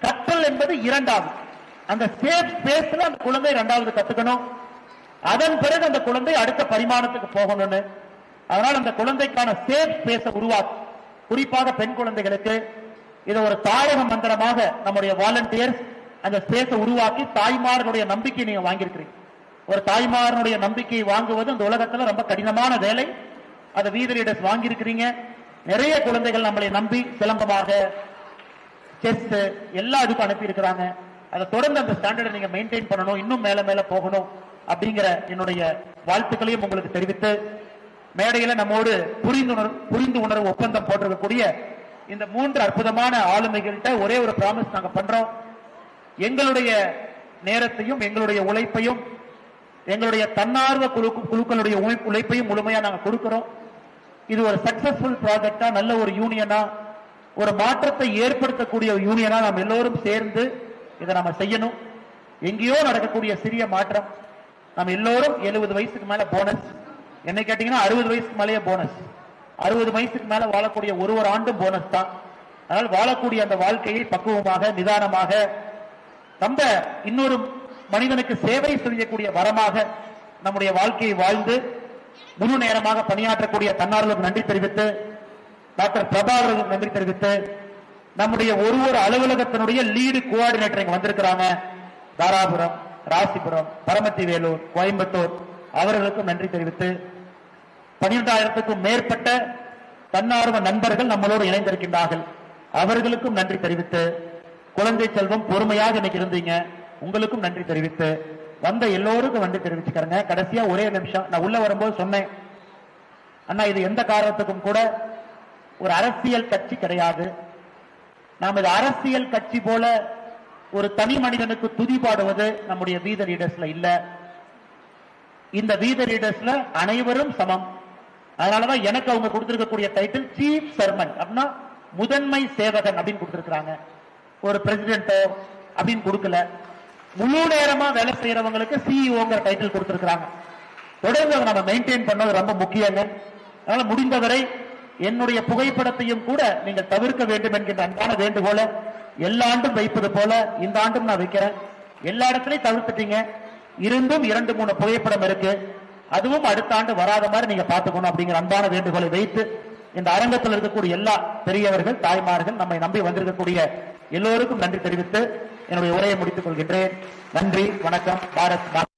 கற்றல் என்பது 2வது. அந்த சேஃப் ஸ்பேஸ்ல அந்த குழந்தை 2வது கத்துக்கணும். அதன் பிறகு அந்த குழந்தை அடுத்த பரிமாணத்துக்கு போகணும்னு. அதனால் அந்த குழந்தைக்கான சேஃப் ஸ்பேஸை உருவாக்கி, குறிப்பாக பெண் குழந்தைகளுக்கு இதை ஒரு தாரக மந்திரமாக நம்முடைய வாலண்டியர்ஸ் அந்த ஸ்பேஸை உருவாக்கி தாய்மார்களுடைய நம்பிக்கை நீங்க வாங்கியிருக்கிறீங்க. ஒரு தாய்மாரனுடைய நம்பிக்கையை வாங்குவது இந்த உலகத்துல ரொம்ப கடினமான வேலை. அதை வீத லீடர்ஸ் வாங்கியிருக்கிறீங்க. நிறைய குழந்தைகள் நம்மளை நம்பி சிலம்பமாக, செஸ் எல்லா இதுக்கும் அனுப்பி இருக்கிறாங்க. அதை தொடர்ந்து அந்த ஸ்டாண்டர்டை நீங்க மெயின்டைன் பண்ணணும், இன்னும் மேல மேல போகணும் அப்படிங்கிற என்னுடைய வாழ்த்துக்களையும் உங்களுக்கு தெரிவித்து, மேடையில நம்மோடு புரிந்து உணர்வு ஒப்பந்தம் போட்டிருக்கக்கூடிய இந்த 3 அற்புதமான ஆளுமைகள்கிட்ட ஒரே ஒரு பிராமிஸ் நாங்க பண்றோம். எங்களுடைய நேரத்தையும் எங்களுடைய உழைப்பையும் எங்களுடைய தன்னார்வ குழுக்களுடைய உழைப்பையும் முழுமையா நாங்க கொடுக்கிறோம். இது ஒரு சக்சஸ்ஃபுல் ப்ராஜெக்டா, நல்ல ஒரு யூனியனா, ஒரு மாற்றத்தை ஏற்படுத்தக்கூடிய யூனியனா நாம் எல்லோரும் சேர்ந்து இதை நம்ம செய்யணும். எங்கேயோ நடக்கக்கூடிய சிறிய மாற்றம். நம்ம எல்லோரும் 70 வயசுக்கு மேல போனஸ், என்ன கேட்டீங்கன்னா 60 வயசுக்கு மேலேயே போனஸ். 60 வயசுக்கு மேல வாழக்கூடிய ஒரு ஆண்டும் போனஸ் தான். அதனால் வாழக்கூடிய அந்த வாழ்க்கையை பக்குவமாக, நிதானமாக, நம்ம இன்னொரு மனிதனுக்கு சேவை செய்யக்கூடிய வரமாக நம்முடைய வாழ்க்கையை வாழ்ந்து முழு நேரமாக பணியாற்றக்கூடிய தன்னார்வலர்களுக்கு நன்றி தெரிவித்து, டாக்டர் பிரபாகருக்கு நன்றி தெரிவித்து, நம்முடைய ஒரு அலுவலகத்தினுடைய லீடு கோஆர்டினேட்டர் இங்க வந்திருக்கிறாங்க, தாராபுரம், ராசிபுரம், பரமத்தி வேலூர், கோயம்புத்தூர், அவர்களுக்கும் நன்றி தெரிவித்து, 12,000க்கும் மேற்பட்ட தன்னார்வ நண்பர்கள் நம்மளோடு இணைந்திருக்கின்றார்கள், அவர்களுக்கும் நன்றி தெரிவித்து, குழந்தை செல்வம் பொறுமையாக இன்னைக்கு இருந்தீங்க, உங்களுக்கும் நன்றி தெரிவித்து, வந்த எல்லோருக்கும் நன்றி தெரிவிச்சுக்கிறேங்க. கடைசியா ஒரே நிமிஷம், நான் உள்ள வரும்போது சொன்னேன், அண்ணா இது எந்த காரணத்துக்கும் கூட ஒரு அரசியல் கட்சி கிடையாது. நாம் இது அரசியல் கட்சி போல ஒரு தனி மனிதனுக்கு துதி பாடுவது நம்முடைய வீத லீடர்ஸ்ல இல்ல. இந்த வீத லீடர்ஸ்ல அனைவரும் சமம். அதனாலதான் எனக்கு அவங்க கொடுத்திருக்கக்கூடிய டைட்டில் சீஃப் சர்வன்ட் அப்படின்னா முதன்மை சேவகன் அப்படின்னு கொடுத்திருக்காங்க. ஒரு பிரசிடென்டோ அப்படின்னு கொடுக்கல. முழு நேரமா வேலை செய்யறவங்களுக்கு சிஇஓங்கிற டைட்டில் கொடுத்திருக்காங்க. தொடர்ந்து அதை நம்ம மெயின்டைன் பண்ணது ரொம்ப முக்கியங்க. அதனால முடிந்தவரை என்னுடைய புகைப்படத்தையும் கூட நீங்கள் தவிர்க்க வேண்டும் என்கின்ற அன்பான வேண்டுகோளை எல்லா ஆண்டும் வைப்பது போல இந்த ஆண்டும் நான் வைக்கிறேன். எல்லா இடத்துலையும் தவிர்த்துட்டீங்க, இருந்தும் 2-3 புகைப்படம் இருக்கு, அதுவும் அடுத்த ஆண்டு வராத மாதிரி நீங்க பாத்துக்கணும் அப்படிங்கிற அன்பான வேண்டுகோளை வைத்து இந்த அரங்கத்தில் இருக்கக்கூடிய எல்லா பெரியவர்கள், தாய்மார்கள், நம்மை நம்பி வந்திருக்கக்கூடிய எல்லோருக்கும் நன்றி தெரிவித்து என்னுடைய உரையை முடித்துக் கொள்கின்றேன். நன்றி, வணக்கம். பாரத்.